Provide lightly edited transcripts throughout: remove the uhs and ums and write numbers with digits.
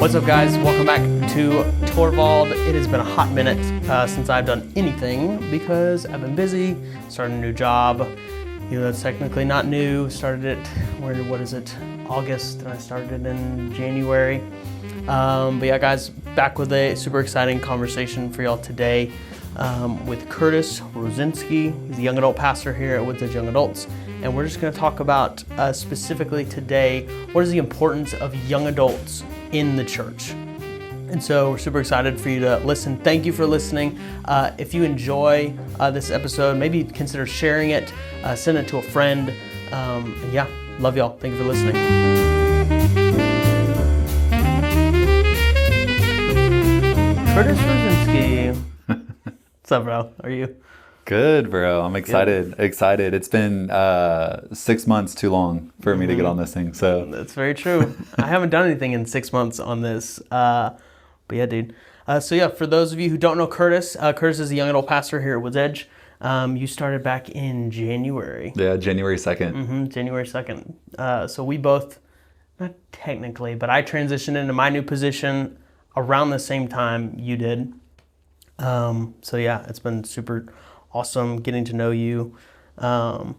What's up, guys? Welcome back to Torvald. It has been a hot minute since I've done anything because I've been busy, started a new job. You know, that's technically not new. Started it, August, and I started it in January. But yeah, guys, back with a super exciting conversation for y'all today with Curtis Rosinski. He's a young adult pastor here at Woods Edge Young Adults. And we're just going to talk about specifically today, what is the importance of young adults in the church? And so we're super excited for you to listen. Thank you for listening. If you enjoy this episode, maybe consider sharing it, send it to a friend. And yeah, love y'all. Thank you for listening. Curtis Rosinski. What's up, bro? How are you? Good, bro. I'm excited. Excited. It's been 6 months too long for me to get on this thing. So that's very true. I haven't done anything in 6 months on this. But yeah, dude. So yeah, for those of you who don't know Curtis, Curtis is a young adult pastor here at Woods Edge. You started back in January. Yeah, January 2nd. January 2nd. So we both, not technically, but I transitioned into my new position around the same time you did. So yeah, it's been super awesome getting to know you.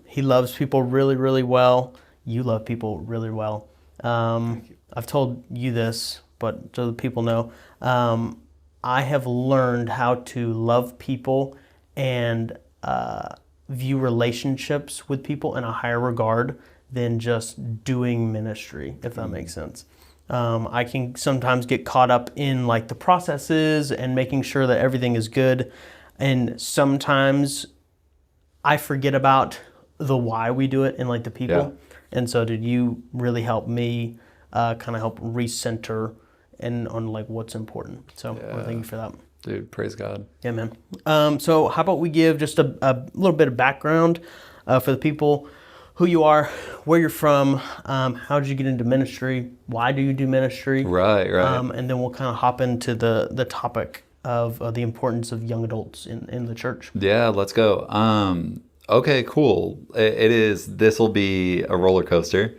He loves people really, really well. You love people really well. I've told you this, but so that people know, I have learned how to love people and view relationships with people in a higher regard than just doing ministry, if that makes sense. I can sometimes get caught up in like the processes and making sure that everything is good. And sometimes I forget about the why we do it and like the people. Yeah. And so did you really help me kind of help recenter and on like what's important. So I want to thank you for that. Dude, praise God. Yeah, man. So how about we give just a little bit of background for the people, who you are, where you're from, how did you get into ministry, why do you do ministry? Right. And then we'll kind of hop into the topic of the importance of young adults in the church. Yeah, let's go. Okay, cool. This will be a roller coaster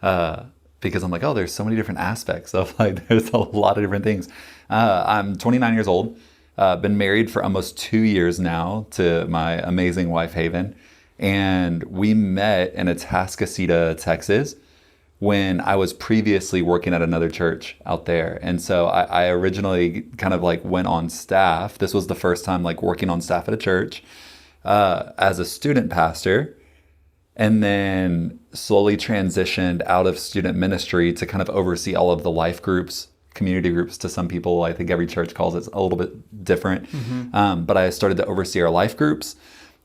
because I'm like, oh, there's so many different aspects of like, there's a lot of different things. I'm 29 years old, been married for almost 2 years now to my amazing wife, Haven. And we met in Atascocita, Texas, when I was previously working at another church out there. And so I originally kind of like went on staff. This was the first time like working on staff at a church as a student pastor, and then slowly transitioned out of student ministry to kind of oversee all of the life groups, community groups to some people. I think every church calls it a little bit different. But I started to oversee our life groups,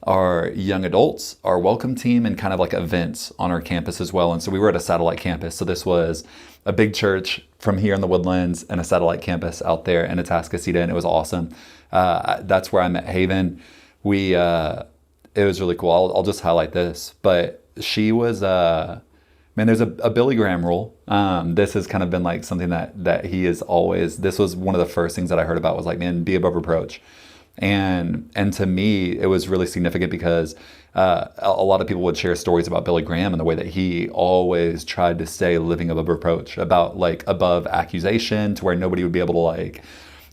our young adults, our welcome team, and kind of like events on our campus as well. And so we were at a satellite campus. So this was a big church from here in the Woodlands and a satellite campus out there in Atascocita, and it was awesome. That's where I met Haven. It was really cool. I'll just highlight this, but she was, man, there's a Billy Graham rule. This has kind of been like something that he is always, this was one of the first things that I heard about was like, man, be above reproach. And to me, it was really significant because a lot of people would share stories about Billy Graham and the way that he always tried to stay living above reproach, about like above accusation, to where nobody would be able to like,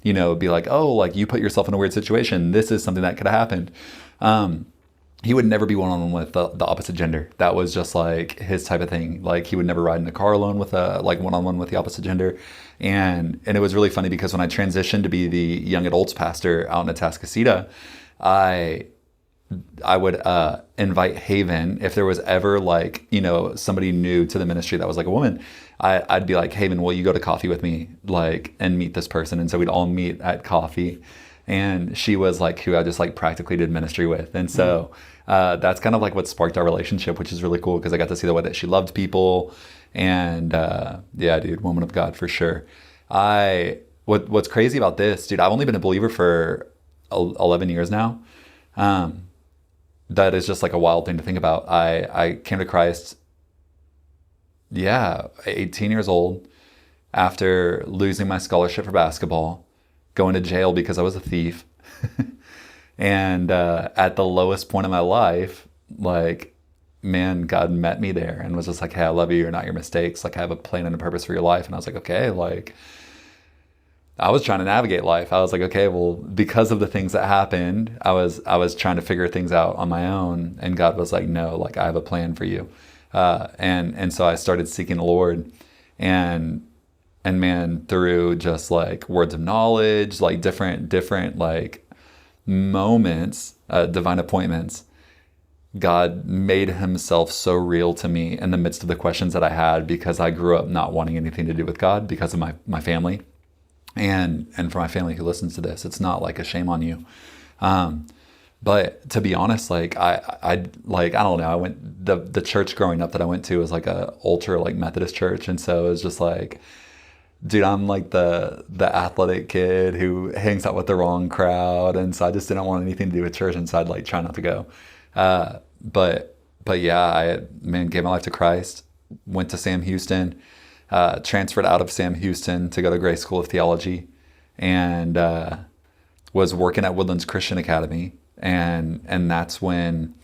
you know, be like, oh, like you put yourself in a weird situation. This is something that could have happened. He would never be one-on-one with the opposite gender. That was just like his type of thing. Like he would never ride in a car alone with like one-on-one with the opposite gender. And it was really funny because when I transitioned to be the young adults pastor out in Atascocita, I would invite Haven, if there was ever like, you know, somebody new to the ministry that was like a woman, I'd be like, Haven, will you go to coffee with me, like, and meet this person? And so we'd all meet at coffee. And she was like who I just like practically did ministry with. And so that's kind of like what sparked our relationship, which is really cool because I got to see the way that she loved people. And yeah, dude, woman of God for sure. What's crazy about this, dude, I've only been a believer for 11 years now. That is just like a wild thing to think about. I came to Christ, 18 years old, after losing my scholarship for basketball, going to jail because I was a thief. And at the lowest point of my life, like, man, God met me there and was just like, hey, I love you. You're not your mistakes. Like, I have a plan and a purpose for your life. And I was like, okay, like, I was trying to navigate life. I was like, okay, well, because of the things that happened, I was trying to figure things out on my own, and God was like, no, like I have a plan for you, and so I started seeking the Lord, and man, through just like words of knowledge, like different like moments, divine appointments, God made himself so real to me in the midst of the questions that I had, because I grew up not wanting anything to do with God because of my family. And for my family who listens to this, it's not like a shame on you. But to be honest, like I like, I don't know, I went, the church growing up that I went to was like a ultra like Methodist church. And so it was just like, dude, I'm like the athletic kid who hangs out with the wrong crowd. And so I just didn't want anything to do with church. And so I'd like try not to go. But yeah, gave my life to Christ, went to Sam Houston, transferred out of Sam Houston to go to Grace School of Theology, and was working at Woodlands Christian Academy. And that's when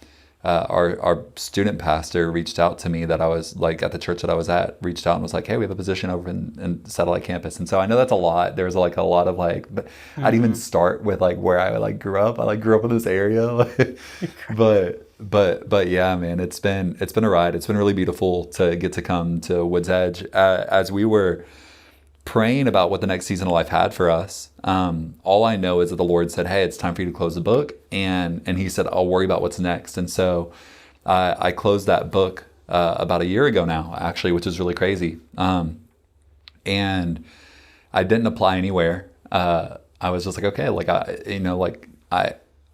our student pastor reached out to me, that I was like at the church that I was at, reached out and was like, hey, we have a position over in Satellite Campus. And so I know that's a lot. There's like a lot of like, but I'd even start with like where I like grew up. I like grew up in this area, but yeah, man, it's been a ride. It's been really beautiful to get to come to Woods Edge. As we were praying about what the next season of life had for us, all I know is that the Lord said, hey, it's time for you to close the book. And he said, I'll worry about what's next. And so I closed that book about a year ago now, actually, which is really crazy. And I didn't apply anywhere. I was just like, okay, like,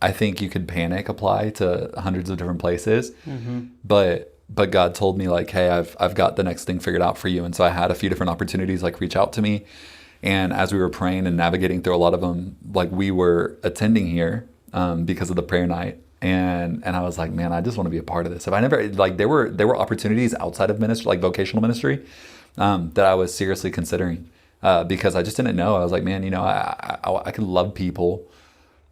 I think you could panic apply to hundreds of different places. Mm-hmm. But God told me like, hey, I've got the next thing figured out for you. And so I had a few different opportunities like reach out to me. And as we were praying and navigating through a lot of them, like we were attending here because of the prayer night. And I was like, man, I just want to be a part of this. If I never, like there were opportunities outside of ministry, like vocational ministry, that I was seriously considering because I just didn't know. I was like, man, I could love people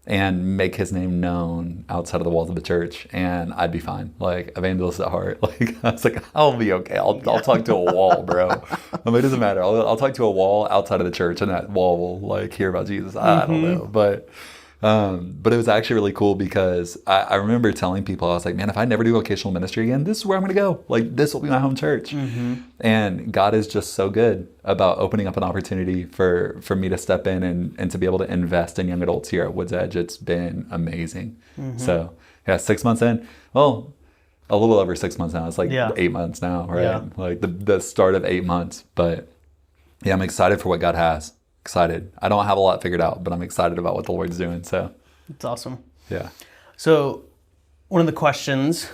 and make his name known outside of the walls of the church, and I'd be fine. Like, evangelist at heart. Like, I was like, I'll be okay. I'll talk to a wall, bro. I mean, it doesn't matter. I'll talk to a wall outside of the church, and that wall will like hear about Jesus. I don't know, but it was actually really cool because I remember telling people, I was like, man, if I never do vocational ministry again, this is where I'm going to go. Like, this will be my home church. Mm-hmm. And God is just so good about opening up an opportunity for me to step in and to be able to invest in young adults here at Woods Edge. It's been amazing. Mm-hmm. So yeah, 6 months in, well, a little over 6 months now. It's like 8 months now, right? Yeah. Like the start of 8 months. But yeah, I'm excited for what God has. Excited. I don't have a lot figured out, but I'm excited about what the Lord's doing. So it's awesome. Yeah. So one of the questions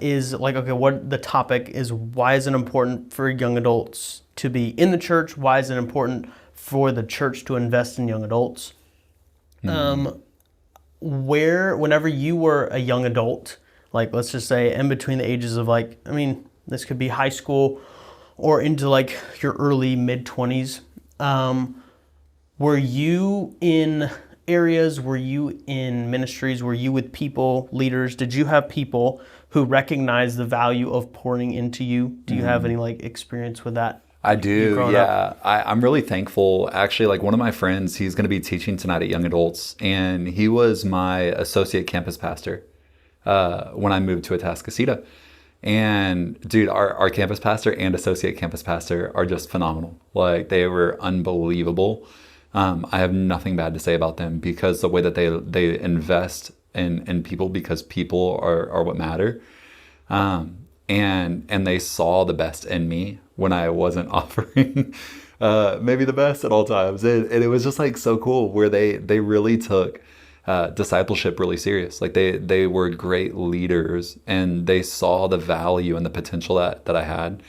is like, okay, what the topic is, why is it important for young adults to be in the church? Why is it important for the church to invest in young adults? Mm-hmm. Whenever you were a young adult, like let's just say in between the ages of like, I mean, this could be high school or into like your early mid 20s. Were you in areas? Were you in ministries? Were you with people, leaders? Did you have people who recognize the value of pouring into you? Do you have any like experience with that? I do, yeah. I'm really thankful. Actually, like one of my friends, he's going to be teaching tonight at Young Adults, and he was my associate campus pastor when I moved to Atascocita. And dude, our campus pastor and associate campus pastor are just phenomenal. Like they were unbelievable. I have nothing bad to say about them because the way that they invest in people, because people are what matter. And they saw the best in me when I wasn't offering maybe the best at all times. And it was just like so cool where they really took discipleship really serious. Like they were great leaders and they saw the value and the potential that I had,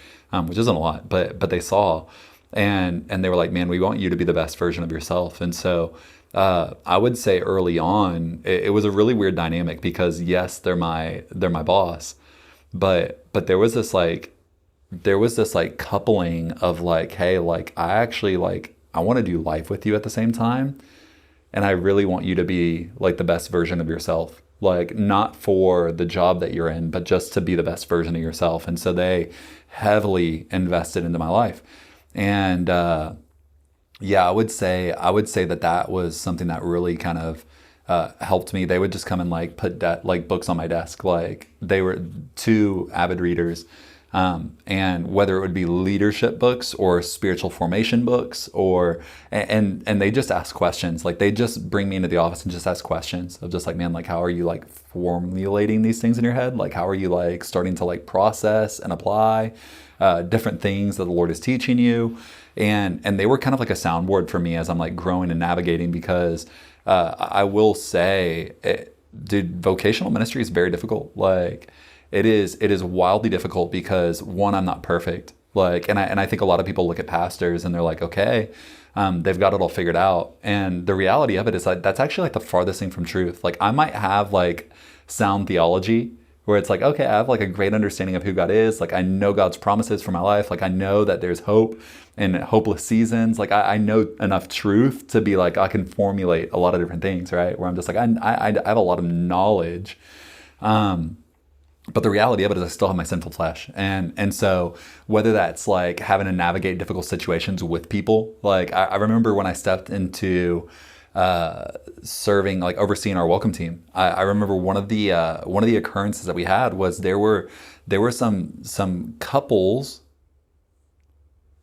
which isn't a lot, but they saw. And they were like, man, we want you to be the best version of yourself. And so I would say early on, it was a really weird dynamic because yes, they're my boss, but there was this coupling of like, hey, like I actually like I want to do life with you at the same time, and I really want you to be like the best version of yourself. Like not for the job that you're in, but just to be the best version of yourself. And so they heavily invested into my life. And Yeah, I would say that was something that really kind of helped me. They would just come and like put like books on my desk. Like they were two avid readers, and whether it would be leadership books or spiritual formation books, or and they just ask questions. Like they just bring me into the office and just ask questions of just like, man, like how are you like formulating these things in your head? Like how are you like starting to like process and apply different things that the Lord is teaching you? And they were kind of like a soundboard for me as I'm like growing and navigating, because I will say, dude, vocational ministry is very difficult. Like it is wildly difficult because one, I'm not perfect. Like, and I think a lot of people look at pastors and they're like, okay, they've got it all figured out. And the reality of it is like, that's actually like the farthest thing from truth. Like I might have like sound theology where it's like, okay, I have like a great understanding of who God is. Like I know God's promises for my life. Like I know that there's hope in hopeless seasons. Like I know enough truth to be like, I can formulate a lot of different things, right? Where I'm just like, I have a lot of knowledge. But the reality of it is I still have my sinful flesh. And so whether that's like having to navigate difficult situations with people, like I remember when I stepped into serving, like overseeing our welcome team. I remember one of the occurrences that we had was there were some couples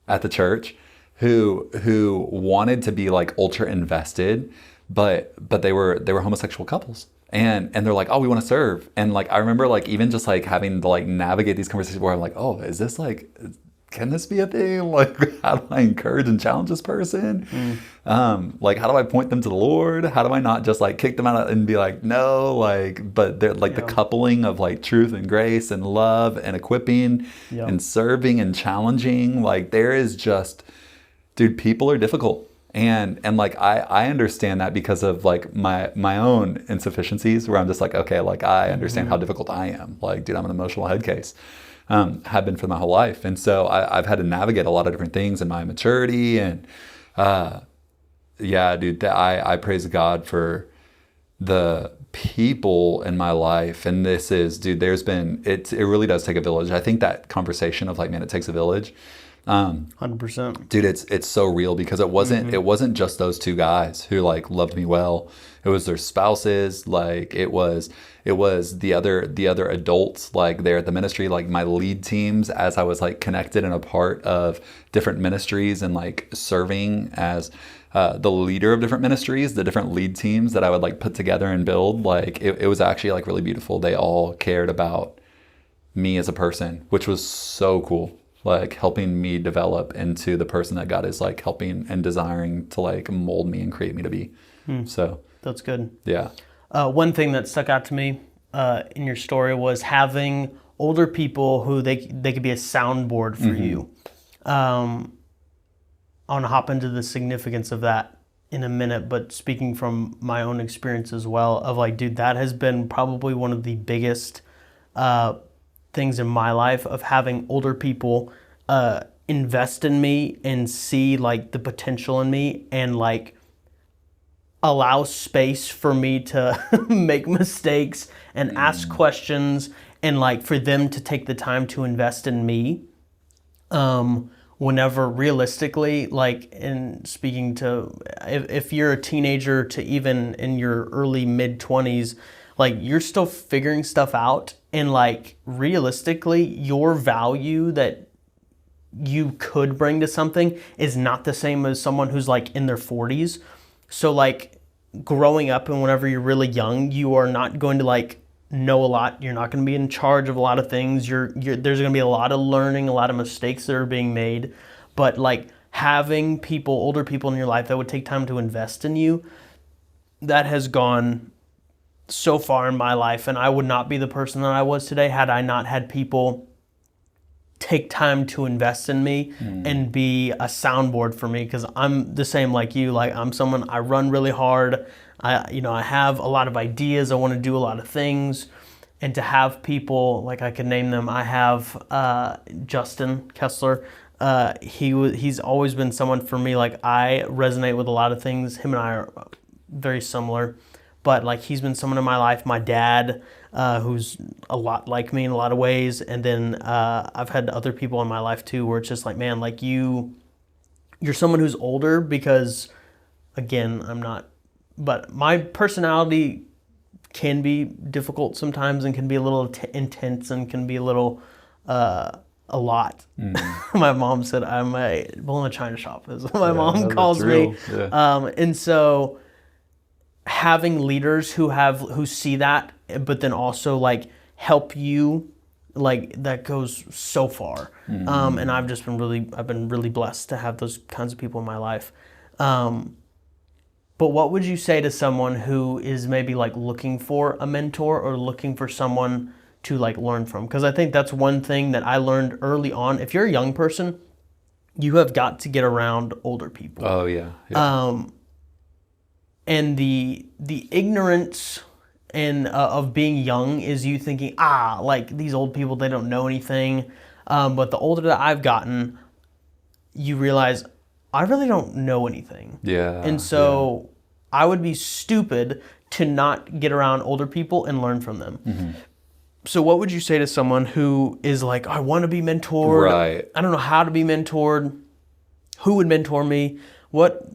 at the church who wanted to be like ultra invested, but they were homosexual couples. And they're like, oh, we want to serve. And like I remember like even just like having to like navigate these conversations where I'm like, oh, is this like, can this be a thing? Like, how do I encourage and challenge this person? Like, how do I point them to the Lord? How do I not just like kick them out and be like, no, like, but they're like the coupling of like truth and grace and love and equipping and serving and challenging. Like there is just, dude, people are difficult. And like, I understand that because of like my own insufficiencies where I'm just like, okay, like I understand how difficult I am. Like, dude, I'm an emotional head case. Have been for my whole life. And so I've had to navigate a lot of different things in my maturity. And yeah, dude, I praise God for the people in my life. And this is, dude, it really does take a village. I think that conversation of like, man, it takes a village. 100%. Dude, it's so real because it wasn't just those two guys who like loved me well. It was their spouses. Like it was the other adults like there at the ministry, like my lead teams as I was like connected and a part of different ministries and like serving as the leader of different ministries, the different lead teams that I would like put together and build. Like it was actually like really beautiful. They all cared about me as a person, which was so cool. Like helping me develop into the person that God is like helping and desiring to like mold me and create me to be. So that's good. Yeah. One thing that stuck out to me in your story was having older people who they could be a soundboard for you. I want to hop into the significance of that in a minute, but speaking from my own experience as well, of like, dude, that has been probably one of the biggest things in my life, of having older people invest in me and see like the potential in me and like allow space for me to make mistakes and ask questions, and like for them to take the time to invest in me. Whenever realistically, like in speaking to, if you're a teenager to even in your early mid 20s, like you're still figuring stuff out, and like realistically your value that you could bring to something is not the same as someone who's like in their 40s. So like growing up and whenever you're really young, you are not going to like know a lot. You're not going to be in charge of a lot of things. There's going to be a lot of learning, a lot of mistakes that are being made. But like having people, older people in your life that would take time to invest in you, that has gone so far in my life. And I would not be the person that I was today had I not had people take time to invest in me and be a soundboard for me, because I'm the same like you. Like I'm someone, I run really hard. I have a lot of ideas. I want to do a lot of things. And to have people, like I can name them, I have Justin Kessler. He's always been someone for me, like I resonate with a lot of things. Him and I are very similar. But like he's been someone in my life, my dad, who's a lot like me in a lot of ways. And then I've had other people in my life too, where it's just like, man, like you're you're someone who's older, because again, I'm not, but my personality can be difficult sometimes and can be a little intense and can be a little, a lot. My mom said I'm a bull in a china shop, as my mom calls me. Yeah. And so having leaders who see that, but then also like help you, like that goes so far. And I've been really blessed to have those kinds of people in my life. But what would you say to someone who is maybe like looking for a mentor or looking for someone to like learn from? Because I think that's one thing that I learned early on. If you're a young person, you have got to get around older people. Oh yeah. And the ignorance and of being young is you thinking, like these old people, they don't know anything. But the older that I've gotten, you realize I really don't know anything. Yeah. And so I would be stupid to not get around older people and learn from them. So what would you say to someone who is like, I want to be mentored. Right. I don't know how to be mentored. Who would mentor me? What,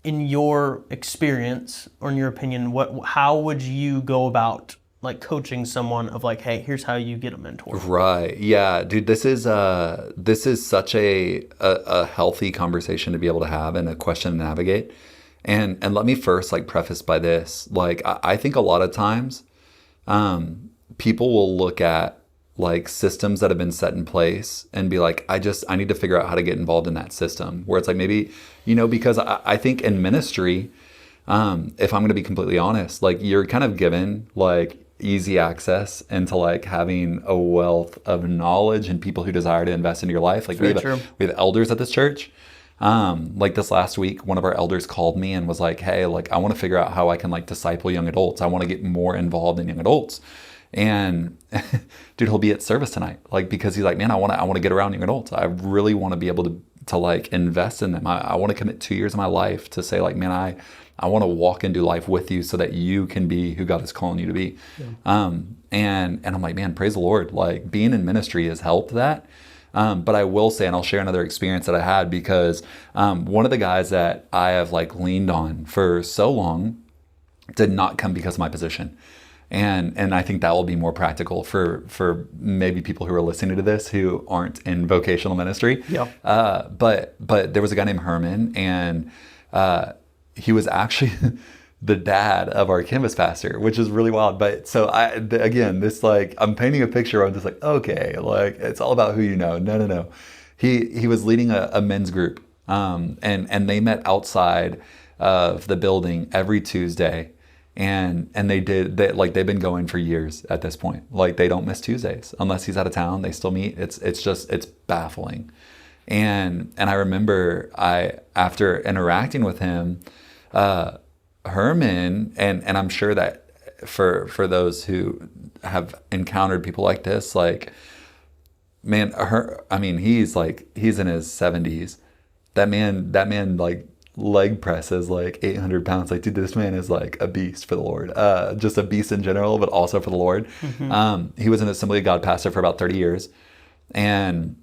in your experience or in your opinion, how would you go about like coaching someone of like, hey, here's how you get a mentor? Right. Yeah, dude, this is such a healthy conversation to be able to have and a question to navigate. And let me first like preface by this. Like I think a lot of times people will look at like systems that have been set in place and be like, I need to figure out how to get involved in that system. Where it's like maybe, because I think in ministry, if I'm going to be completely honest, like you're kind of given like easy access into like having a wealth of knowledge and people who desire to invest into your life. Like we have elders at this church. Like this last week, one of our elders called me and was like, hey, like I want to figure out how I can like disciple young adults. I want to get more involved in young adults. And dude, he'll be at service tonight. Like, because he's like, man, I want to get around young adults. I really want to be able to like invest in them. I want to commit 2 years of my life to say like, man, I want to walk and do life with you so that you can be who God is calling you to be. Yeah. And I'm like, man, praise the Lord. Like being in ministry has helped that. But I will say, and I'll share another experience that I had, because one of the guys that I have like leaned on for so long did not come because of my position. And I think that will be more practical for maybe people who are listening to this who aren't in vocational ministry. Yeah. But there was a guy named Herman, and he was actually the dad of our campus pastor, which is really wild. But so again, this like, I'm painting a picture. I'm just like, okay, like it's all about who you know. No. He was leading a men's group, and they met outside of the building every Tuesday. And they've been going for years at this point. Like they don't miss Tuesdays unless he's out of town. They still meet. It's baffling. And I remember after interacting with him, Herman, and I'm sure that for those who have encountered people like this, like, man, he's in his 70s. That man like leg presses like 800 pounds. Like, dude, this man is like a beast for the Lord. Just a beast in general, but also for the Lord. He was an Assembly of God pastor for about 30 years. And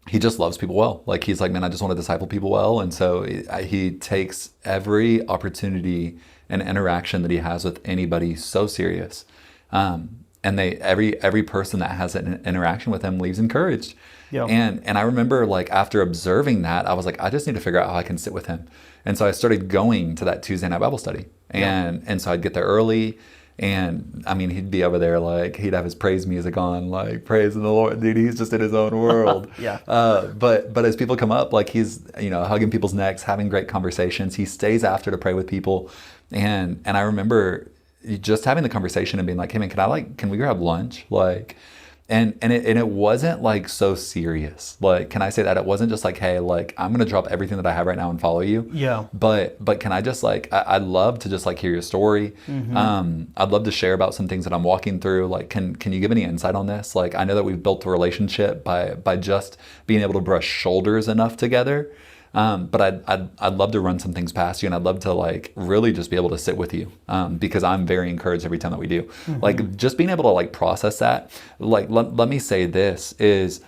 he just loves people well. Like, he's like, man, I just want to disciple people well. And so he takes every opportunity and interaction that he has with anybody so serious. And every person that has an interaction with him leaves encouraged. Yeah. And I remember like after observing that, I was like, I just need to figure out how I can sit with him. And so I started going to that Tuesday night Bible study. And so I'd get there early, and I mean, he'd be over there, like he'd have his praise music on, like praising the Lord. Dude, he's just in his own world. Yeah. But as people come up, like he's, hugging people's necks, having great conversations. He stays after to pray with people. And I remember just having the conversation and being like, hey man, can we grab lunch? Like, and it wasn't like so serious. Like, can I say that? It wasn't just like, hey, like I'm going to drop everything that I have right now and follow you. Yeah. But can I just like, I'd love to just like hear your story. I'd love to share about some things that I'm walking through. Like, can you give any insight on this? Like, I know that we've built a relationship by just being able to brush shoulders enough together. But I'd love to run some things past you, and I'd love to like really just be able to sit with you, because I'm very encouraged every time that we do. Like just being able to like process that. Like let me say this is,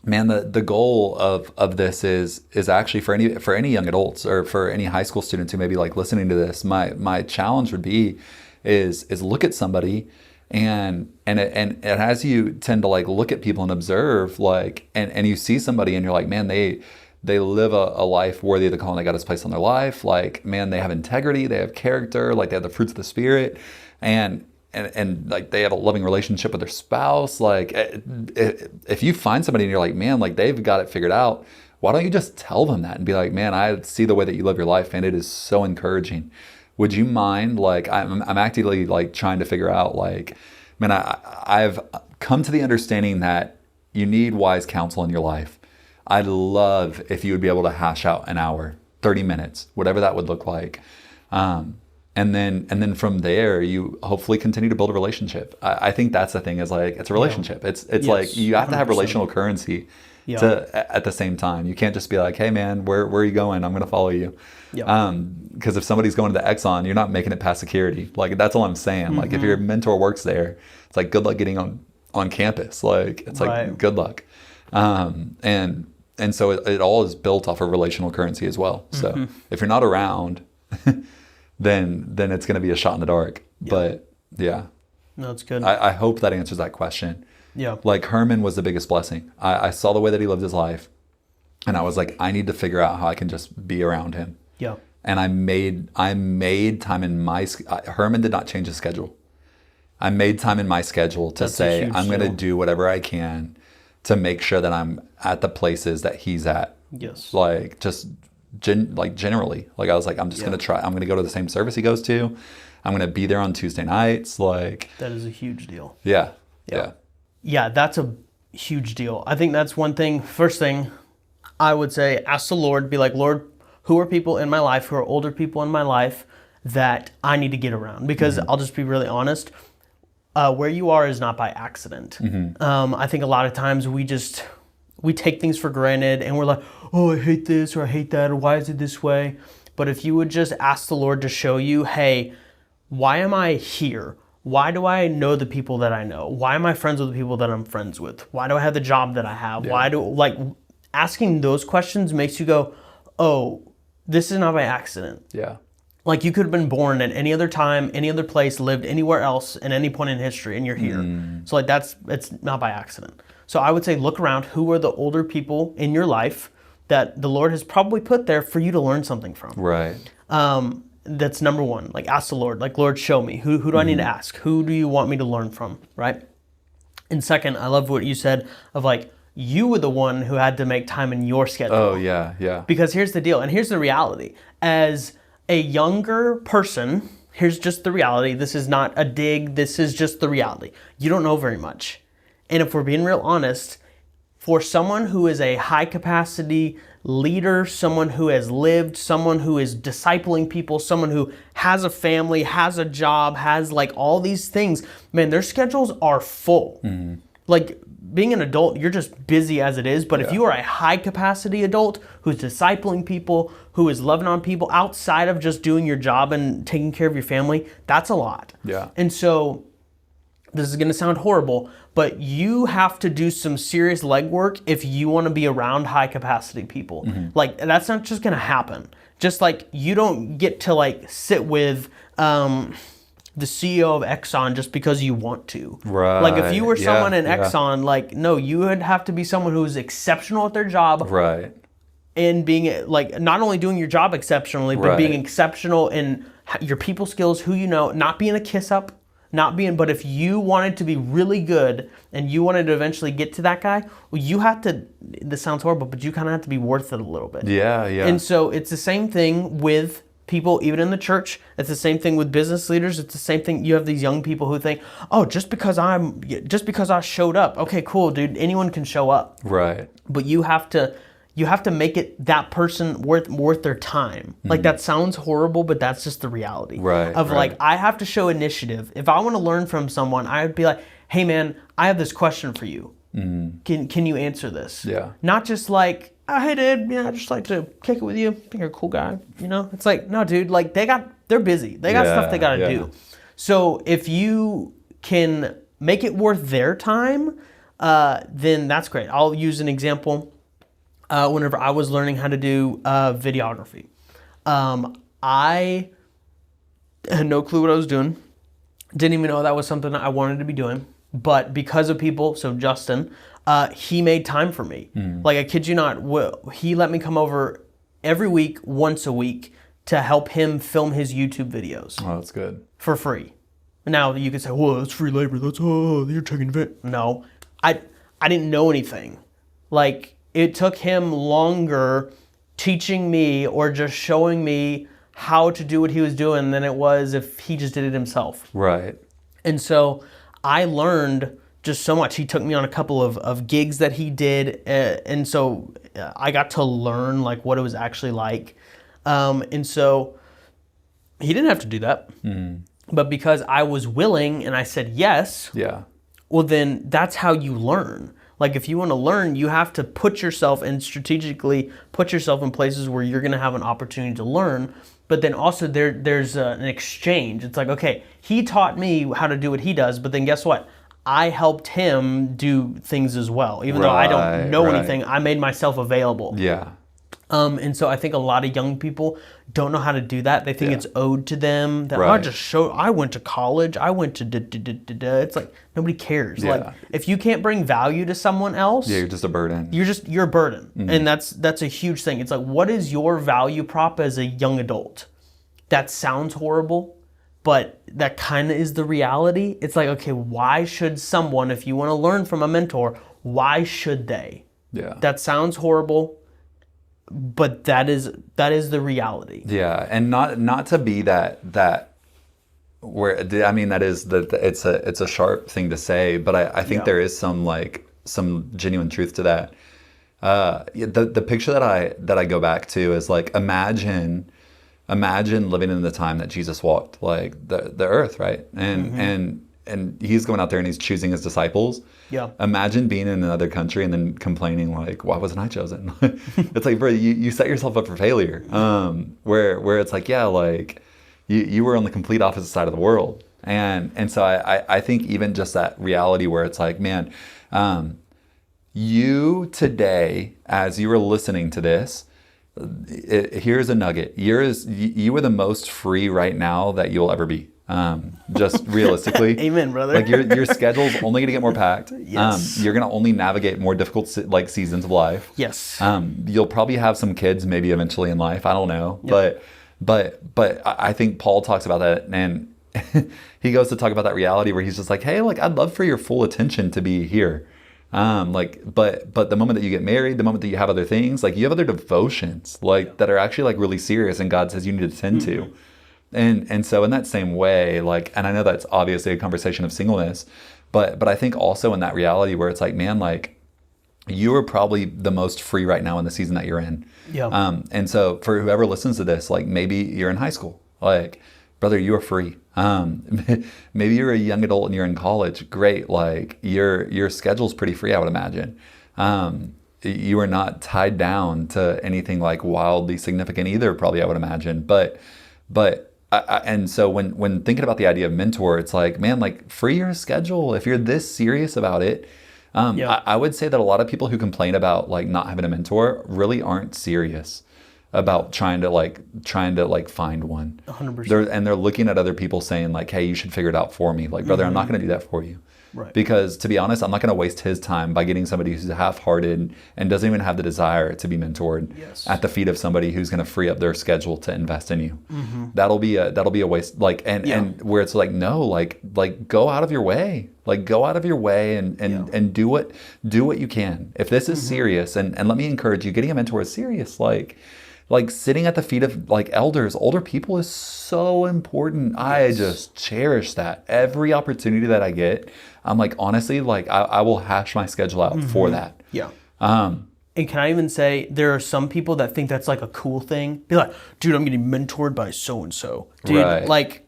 man, the goal of this is actually for any young adults or for any high school students who may be like listening to this. My challenge would be is look at somebody and as you tend to like look at people and observe like and you see somebody and you're like, man, they live a life worthy of the calling that God has placed on their life. Like, man, they have integrity, they have character, like they have the fruits of the Spirit, and like they have a loving relationship with their spouse. Like, if you find somebody and you're like, man, like they've got it figured out, why don't you just tell them that and be like, man, I see the way that you live your life, and it is so encouraging. Would you mind? Like, I'm actively like trying to figure out, like, man, I've come to the understanding that you need wise counsel in your life. I'd love if you would be able to hash out an hour, 30 minutes, whatever that would look like. And then from there, you hopefully continue to build a relationship. I think that's the thing, is like, it's a relationship. It's yes, like you have 100%. To have relational currency at the same time. You can't just be like, hey man, where are you going? I'm going to follow you. Because if somebody's going to the Exxon, you're not making it past security. Like, that's all I'm saying. Mm-hmm. Like, if your mentor works there, it's like, good luck getting on campus. Like, it's like, good luck. And so it all is built off of relational currency as well. So if you're not around, then it's going to be a shot in the dark. Yeah. But yeah. No, it's good. I hope that answers that question. Yeah. Like, Herman was the biggest blessing. I saw the way that he lived his life, and I was like, I need to figure out how I can just be around him. Yeah. And I made time in Herman did not change his schedule. I made time in my schedule to say, I'm going to do whatever I can to make sure that I'm at the places that he's at. Yes. Like, just generally. Like, I was like, I'm just going to try. I'm going to go to the same service he goes to. I'm going to be there on Tuesday nights. Like, that is a huge deal. Yeah. Yeah, that's a huge deal. I think that's one thing. First thing I would say, ask the Lord, be like, Lord, who are people in my life, who are older people in my life that I need to get around? Because I'll just be really honest, where you are is not by accident. I think a lot of times we take things for granted and we're like, oh, I hate this or I hate that, or why is it this way? But if you would just ask the Lord to show you, hey, why am I here? Why do I know the people that I know? Why am I friends with the people that I'm friends with? Why do I have the job that I have? Yeah. Asking those questions makes you go, oh, this is not by accident. Yeah. Like, you could have been born at any other time, any other place, lived anywhere else at any point in history, and you're here. So like, it's not by accident. So I would say, look around. Who are the older people in your life that the Lord has probably put there for you to learn something from? Right. That's number one. Like, ask the Lord. Like, Lord, show me. Who do I need to ask? Who do you want me to learn from? Right. And second, I love what you said of like, you were the one who had to make time in your schedule. Oh, yeah. Because here's the deal, and here's the reality. As a younger person, here's just the reality. This is not a dig. This is just the reality. You don't know very much. And if we're being real honest, for someone who is a high capacity leader, someone who has lived, someone who is discipling people, someone who has a family, has a job, has like all these things, man, their schedules are full. Like, being an adult, you're just busy as it is. But if you are a high capacity adult who's discipling people, who is loving on people outside of just doing your job and taking care of your family, that's a lot. Yeah. And so, this is going to sound horrible, but you have to do some serious legwork if you want to be around high capacity people. Like, that's not just going to happen. Just like, you don't get to like sit with the CEO of Exxon just because you want to. Right. Like, if you were someone in Exxon, like, no, you would have to be someone who is exceptional at their job. Right. And being like, not only doing your job exceptionally, but being exceptional in your people skills, who you know, not being a kiss up, but if you wanted to be really good and you wanted to eventually get to that guy, well, you have to, this sounds horrible, but you kind of have to be worth it a little bit. Yeah. And so it's the same thing with people, even in the church. It's the same thing with business leaders. It's the same thing. You have these young people who think, oh, just because I showed up. Okay, cool, dude. Anyone can show up. Right. But you have to make it that person worth their time. Like, that sounds horrible, but that's just the reality. Right. Like, I have to show initiative. If I want to learn from someone, I would be like, hey man, I have this question for you. Can you answer this? Yeah. Not just like, oh, hey dude, I just like to kick it with you. I think you're a cool guy. It's like, no dude, like they're busy. They got stuff they got to do. So if you can make it worth their time, then that's great. I'll use an example. Whenever I was learning how to do videography, I had no clue what I was doing. Didn't even know that was something I wanted to be doing. But because of people, so Justin, he made time for me. Like, I kid you not, he let me come over every week, once a week, to help him film his YouTube videos. Oh, that's good. For free. Now you could say, well, that's free labor. That's, you're taking it. No, I didn't know anything. Like, it took him longer teaching me or just showing me how to do what he was doing than it was if he just did it himself. Right. And so I learned just so much. He took me on a couple of gigs that he did. And so I got to learn like what it was actually like. And so he didn't have to do that. But because I was willing and I said yes, well, then that's how you learn. Like, if you want to learn, you have to put yourself and strategically put yourself in places where you're going to have an opportunity to learn. But then also there's an exchange. It's like, okay, he taught me how to do what he does, but then guess what? I helped him do things as well. Even though I don't know anything, I made myself available. Yeah. And so I think a lot of young people don't know how to do that. They think it's owed to them. That I went to college. I went to It's like nobody cares. Like, if you can't bring value to someone else, you're just a burden. You're a burden, and that's a huge thing. It's like, what is your value prop as a young adult? That sounds horrible, but that kind of is the reality. It's like, okay, why should someone, if you want to learn from a mentor, why should they? Yeah. That sounds horrible. But that is the reality. Yeah, and not to be that where, I mean, that is it's a sharp thing to say, but I think there is some genuine truth to that. The picture that I go back to is like, imagine living in the time that Jesus walked like the earth, right? And he's going out there and he's choosing his disciples. Yeah. Imagine being in another country and then complaining like, why wasn't I chosen? It's like, bro, you set yourself up for failure. Where it's like, yeah, like you were on the complete opposite side of the world. And so I think even just that reality where it's like, man, you today, as you were listening to this, here's a nugget. You are the most free right now that you'll ever be. Just realistically. Amen, brother. Like your schedule's only going to get more packed. Yes. You're going to only navigate more difficult like seasons of life. Yes. You'll probably have some kids maybe eventually in life. I don't know. Yep. But I think Paul talks about that, and he goes to talk about that reality where he's just like, hey, like, I'd love for your full attention to be here. But the moment that you get married, the moment that you have other things, like you have other devotions like that are actually like really serious, and God says you need to tend to. And so in that same way, like, and I know that's obviously a conversation of singleness, but I think also in that reality where it's like, man, like you are probably the most free right now in the season that you're in. Yeah. And so for whoever listens to this, like maybe you're in high school, like, brother, you are free. Maybe you're a young adult and you're in college. Great. Like your schedule's pretty free, I would imagine. You are not tied down to anything like wildly significant either, probably, I would imagine. But and so when thinking about the idea of mentor, it's like, man, like free your schedule if you're this serious about it. I would say that a lot of people who complain about like not having a mentor really aren't serious about trying to find one. 100%. They're looking at other people saying like, hey, you should figure it out for me. Like, brother, I'm not going to do that for you. Right. Because to be honest, I'm not going to waste his time by getting somebody who's half-hearted and doesn't even have the desire to be mentored at the feet of somebody who's going to free up their schedule to invest in you. Mm-hmm. That'll be a waste. Like, and where it's like, no, like go out of your way. Like go out of your way and do what you can. If this is serious, and let me encourage you, getting a mentor is serious. Like sitting at the feet of like elders, older people is so important. Yes. I just cherish that. Every opportunity that I get, I'm like, honestly, like I will hash my schedule out for that. Yeah. And can I even say there are some people that think that's like a cool thing? Be like, dude, I'm getting mentored by so-and-so. Dude, like,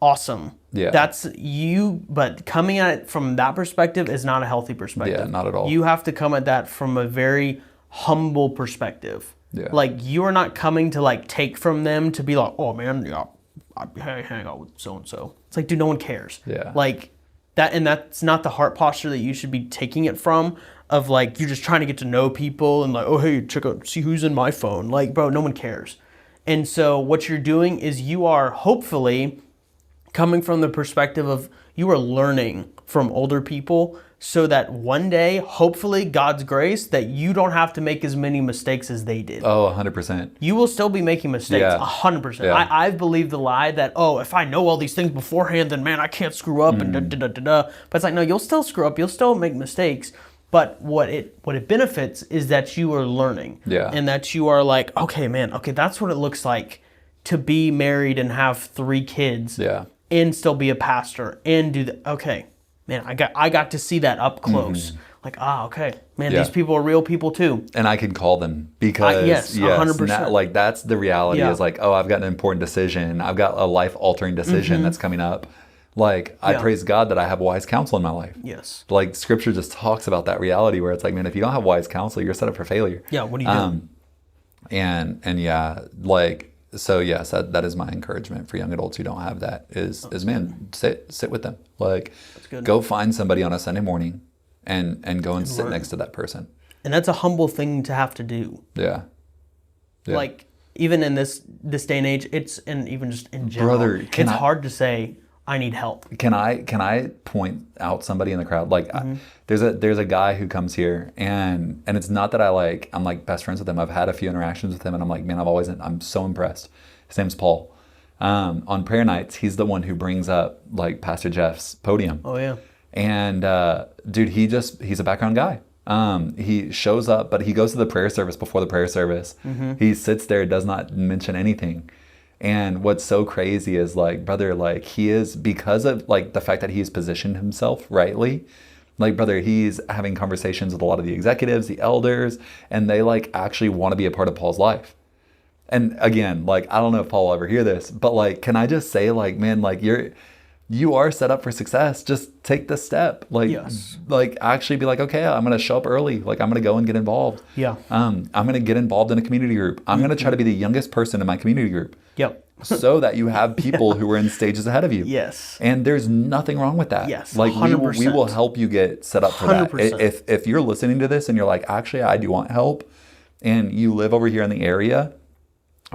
awesome. Yeah. That's you, but coming at it from that perspective is not a healthy perspective. Yeah, not at all. You have to come at that from a very humble perspective. Yeah. Like, you are not coming to like take from them to be like, oh man, I hang out with so-and-so. It's like, dude, no one cares. Yeah. Like, That's not the heart posture that you should be taking it from, of like you're just trying to get to know people and like, oh hey, check out, see who's in my phone. Like, bro, no one cares. And so what you're doing is you are hopefully coming from the perspective of you are learning from older people, so that one day, hopefully, God's grace, that you don't have to make as many mistakes as they did. Oh, 100%. You will still be making mistakes, Yeah. 100%. Yeah. I've believed the lie that, oh, if I know all these things beforehand, then man, I can't screw up and da-da-da-da-da. But it's like, no, you'll still screw up, you'll still make mistakes. But what it benefits is that you are learning. Yeah. And that you are like, okay, man, okay, that's what it looks like to be married and have 3 kids. Yeah. And still be a pastor and do the, okay, man, I got to see that up close. Like, okay, man, Yeah. these people are real people too. And I can call them because yes, 100%. now, like that's the reality Yeah. is like, oh, I've got an important decision. I've got a life altering decision that's coming up. Like I Yeah. praise God that I have wise counsel in my life. Yes. Like scripture just talks about that reality where it's like, man, if you don't have wise counsel, you're set up for failure. Yeah, what do you do? And yeah, like, so yes, that is my encouragement for young adults who don't have that is man, sit with them. Like good. go find somebody on a Sunday morning and go and sit learn. next to that person. And that's a humble thing to have to do. Yeah. Yeah. Like, even in this day and age, and even just in general, Brother, it's hard to say, I need help. Can I point out somebody in the crowd? Like there's a guy who comes here and it's not that I'm like best friends with him. I've had a few interactions with him and I'm like, man, I'm so impressed. His name's Paul. On prayer nights, he's the one who brings up like Pastor Jeff's podium. Oh yeah. And dude, he's a background guy. He shows up, but he goes to the prayer service before the prayer service. He sits there, does not mention anything. And what's so crazy is like, brother, like he is, because of like the fact that he's positioned himself rightly, like, brother, he's having conversations with a lot of the executives, the elders, and they like actually want to be a part of Paul's life. And again, like, I don't know if Paul will ever hear this, but like, can I just say like, man, like you are set up for success. Just take the step. Like, Yes. like actually be like, okay, I'm going to show up early. Like I'm going to go and get involved. Yeah. I'm going to get involved in a community group. I'm going to try to be the youngest person in my community group. Yep. So that you have people who are in stages ahead of you. Yes. And there's nothing wrong with that. Yes, Like we 100%. will help you get set up for that. 100%. If you're listening to this and you're like, actually, I do want help, and you live over here in the area,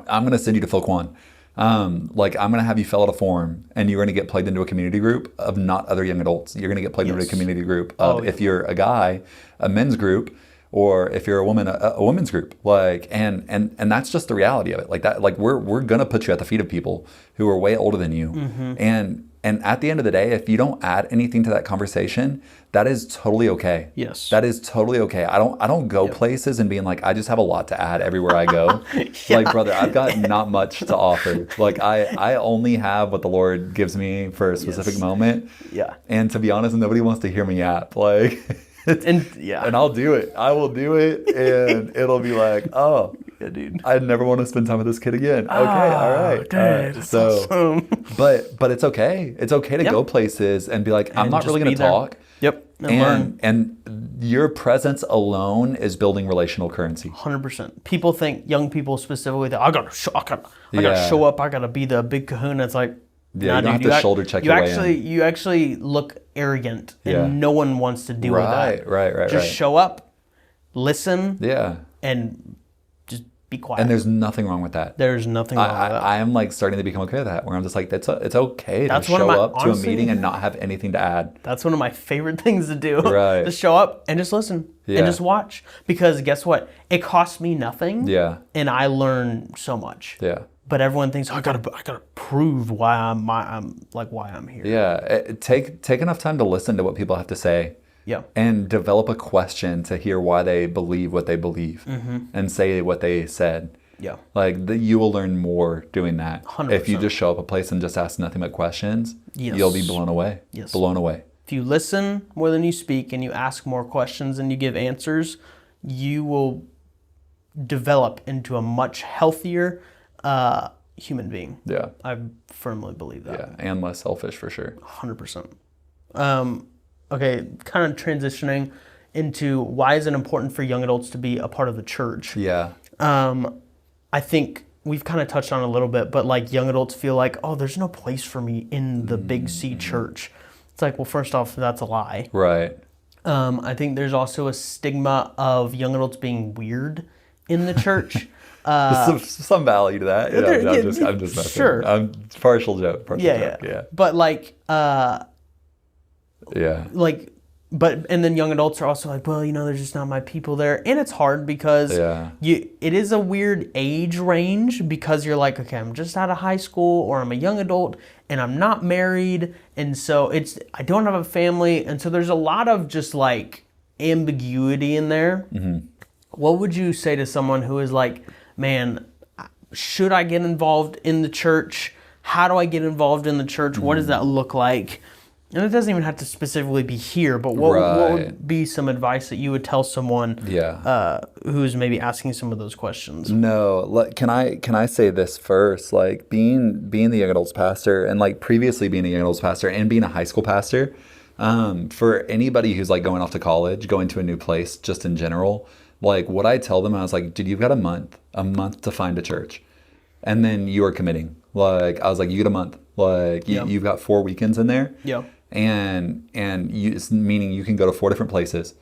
I'm going to send you to Phil Kwan. Like I'm going to have you fill out a form and you're going to get plugged into a community group of not other young adults. You're going to get plugged into a community group of, if you're a guy, a men's group, or if you're a woman, a women's group. Like, and that's just the reality of it. Like that, like we're going to put you at the feet of people who are way older than you. And at the end of the day, if you don't add anything to that conversation, that is totally okay. Yes. That is totally okay. I don't go places and being like, I just have a lot to add everywhere I go. Like, brother, I've got not much to offer. Like I only have what the Lord gives me for a specific moment. Yeah. And to be honest, nobody wants to hear me yap. Like, And yeah. and I'll do it. I will do it. And it'll be like, oh, Yeah, dude. I never want to spend time with this kid again. Okay, all right. Dude, all right. that's So, awesome. but it's okay. It's okay to go places and be like, I'm And not just really going be to there. talk. Yep. And learn. And your presence alone is building relational currency. 100%. People think, young people specifically, that I gotta show Yeah. up. I gotta be the big kahuna. It's like, Yeah, you don't have to shoulder check you your way actually, in. You actually look arrogant, and Yeah. no one wants to deal with that. Right. Just show up, listen, Yeah. and just be quiet. And there's nothing wrong with that. There's nothing wrong with that. I am like starting to become okay with that, where I'm just like, it's okay That's to one of show my- up to honestly- a meeting and not have anything to add. That's one of my favorite things to do. Right. Just show up and just listen Yeah. and just watch. Because guess what? It costs me nothing. Yeah. And I learn so much. Yeah. But everyone thinks, I gotta prove why I'm here. Yeah. Take enough time to listen to what people have to say. Yeah. And develop a question to hear why they believe what they believe and say what they said. Yeah. Like you will learn more doing that. 100%. If you just show up a place and just ask nothing but questions, Yes. you'll be blown away. Yes. Blown away. If you listen more than you speak and you ask more questions than you give answers, you will develop into a much healthier human being. Yeah. I firmly believe that. Yeah. And less selfish for sure. 100%. Okay, kind of transitioning into why is it important for young adults to be a part of the church? Yeah. I think we've kind of touched on it a little bit, but like young adults feel like, oh, there's no place for me in the big C church. It's It's like, well, first off, that's a lie. Right. I think there's also a stigma of young adults being weird in the church. Some value to that. You know, I'm just messing. Sure. I'm partial joke. Yeah. But like, Yeah. like, and then young adults are also like, well, you know, there's just not my people there, and it's hard because it is a weird age range, because you're like, okay, I'm just out of high school, or I'm a young adult and I'm not married, and so I don't have a family, and so there's a lot of just like ambiguity in there. Mm-hmm. What would you say to someone who is like, man, should I get involved in the church? How do I get involved in the church? What does that look like? And it doesn't even have to specifically be here, but what would be some advice that you would tell someone who's maybe asking some of those questions? No, can I say this first? Like being the young adults pastor, and like previously being a young adults pastor and being a high school pastor, for anybody who's like going off to college, going to a new place, just in general, like what I tell them, I was like, dude, you've got a month to find a church, and then you are committing. Like I was like, you get a month. Like you've got 4 weekends in there. Yeah. And meaning you can go to 4 different places,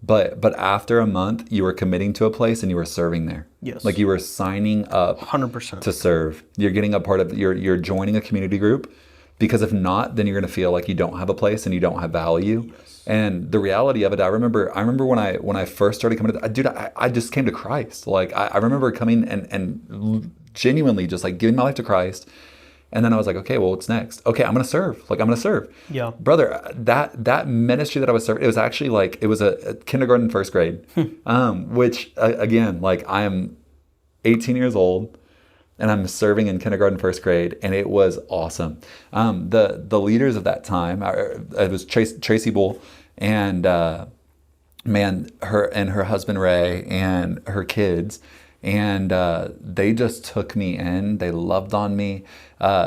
but after a month you are committing to a place and you are serving there. Yes. Like you are signing up 100% to serve. You're getting a part of you're joining a community group, because if not, then you're going to feel like you don't have a place and you don't have value. Yes. And the reality of it, I remember when I first started coming to dude, I just came to Christ. Like I remember coming and genuinely just like giving my life to Christ. And then I was like, okay, well, what's next? Okay, I'm going to serve. Like, I'm going to serve. Yeah. Brother, that ministry that I was serving, it was actually like, it was a kindergarten, first grade, which again, like I am 18 years old and I'm serving in kindergarten, first grade. And it was awesome. The leaders of that time, it was Tracy Bull and her husband, Ray, and her kids. And they just took me in. They loved on me.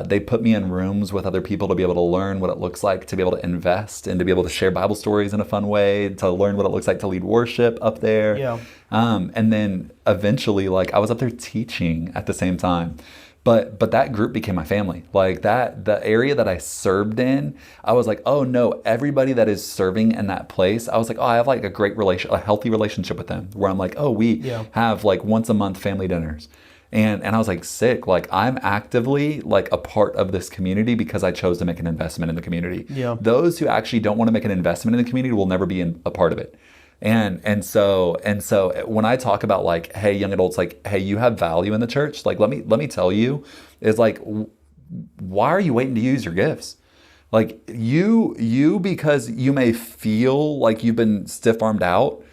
They put me in rooms with other people to be able to learn what it looks like to be able to invest and to be able to share Bible stories in a fun way, to learn what it looks like to lead worship up there. Yeah. And then eventually, like I was up there teaching at the same time. But that group became my family. Like the area that I served in, I was like, oh no, everybody that is serving in that place, I was like, oh, I have like a healthy relationship with them, where I'm like, oh, we have like once a month family dinners. And I was like, sick, like I'm actively like a part of this community because I chose to make an investment in the community. Yeah. Those who actually don't want to make an investment in the community will never be a part of it. And so when I talk about like, hey, young adults, like, hey, you have value in the church. Like, let me tell you, is like, why are you waiting to use your gifts? Like you because you may feel like you've been stiff-armed out,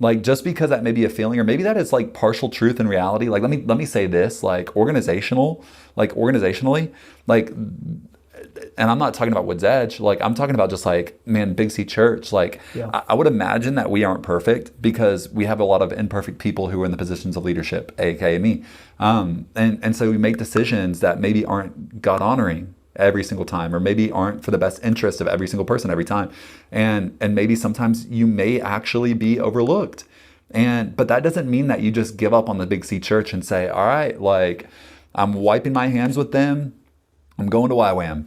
like just because that may be a feeling, or maybe that is like partial truth in reality. Like, let me say this, like organizationally, like, and I'm not talking about Woods Edge, like I'm talking about just like, man, Big C Church. Like I would imagine that we aren't perfect because we have a lot of imperfect people who are in the positions of leadership, aka me. And so we make decisions that maybe aren't God honoring every single time, or maybe aren't for the best interest of every single person every time. And maybe sometimes you may actually be overlooked. But that doesn't mean that you just give up on the Big C Church and say, all right, like I'm wiping my hands with them. I'm going to YWAM.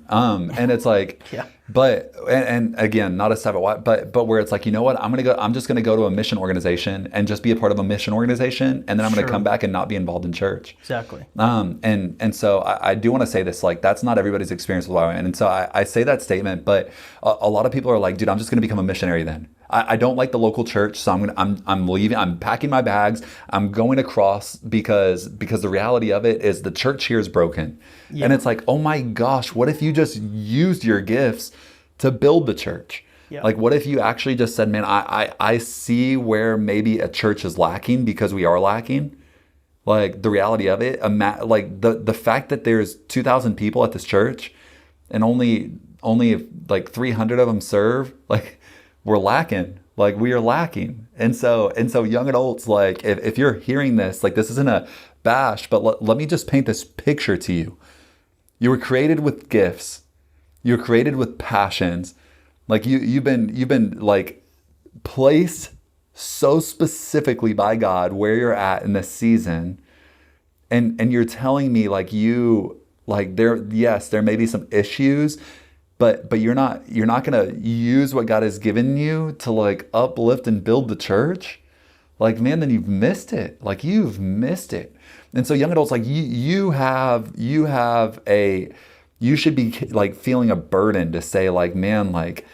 And it's like, but, and again, not a step at Y, but where it's like, you know what, I'm just going to go to a mission organization and just be a part of a mission organization. And then I'm going to come back and not be involved in church. Exactly. And so I do want to say this, like, that's not everybody's experience with YWAM. And so I say that statement, but a lot of people are like, dude, I'm just going to become a missionary then. I don't like the local church, so I'm leaving. I'm packing my bags. I'm going across because the reality of it is the church here is broken. Yeah. And it's like, oh my gosh, what if you just used your gifts to build the church? Yeah. Like, what if you actually just said, man, I see where maybe a church is lacking because we are lacking. Like the reality of it, like the fact that there's 2,000 people at this church and only like 300 of them serve, like. We're lacking, like we are lacking. And so young adults, like if you're hearing this, like this isn't a bash, but let me just paint this picture to you. You were created with gifts. You're created with passions. Like you've been like placed so specifically by God where you're at in this season. And you're telling me like there may be some issues, but you're not gonna use what God has given you to like uplift and build the church, like, man, then you've missed it. Like, you've missed it. And so young adults, like, you should be like feeling a burden to say, like, man, like,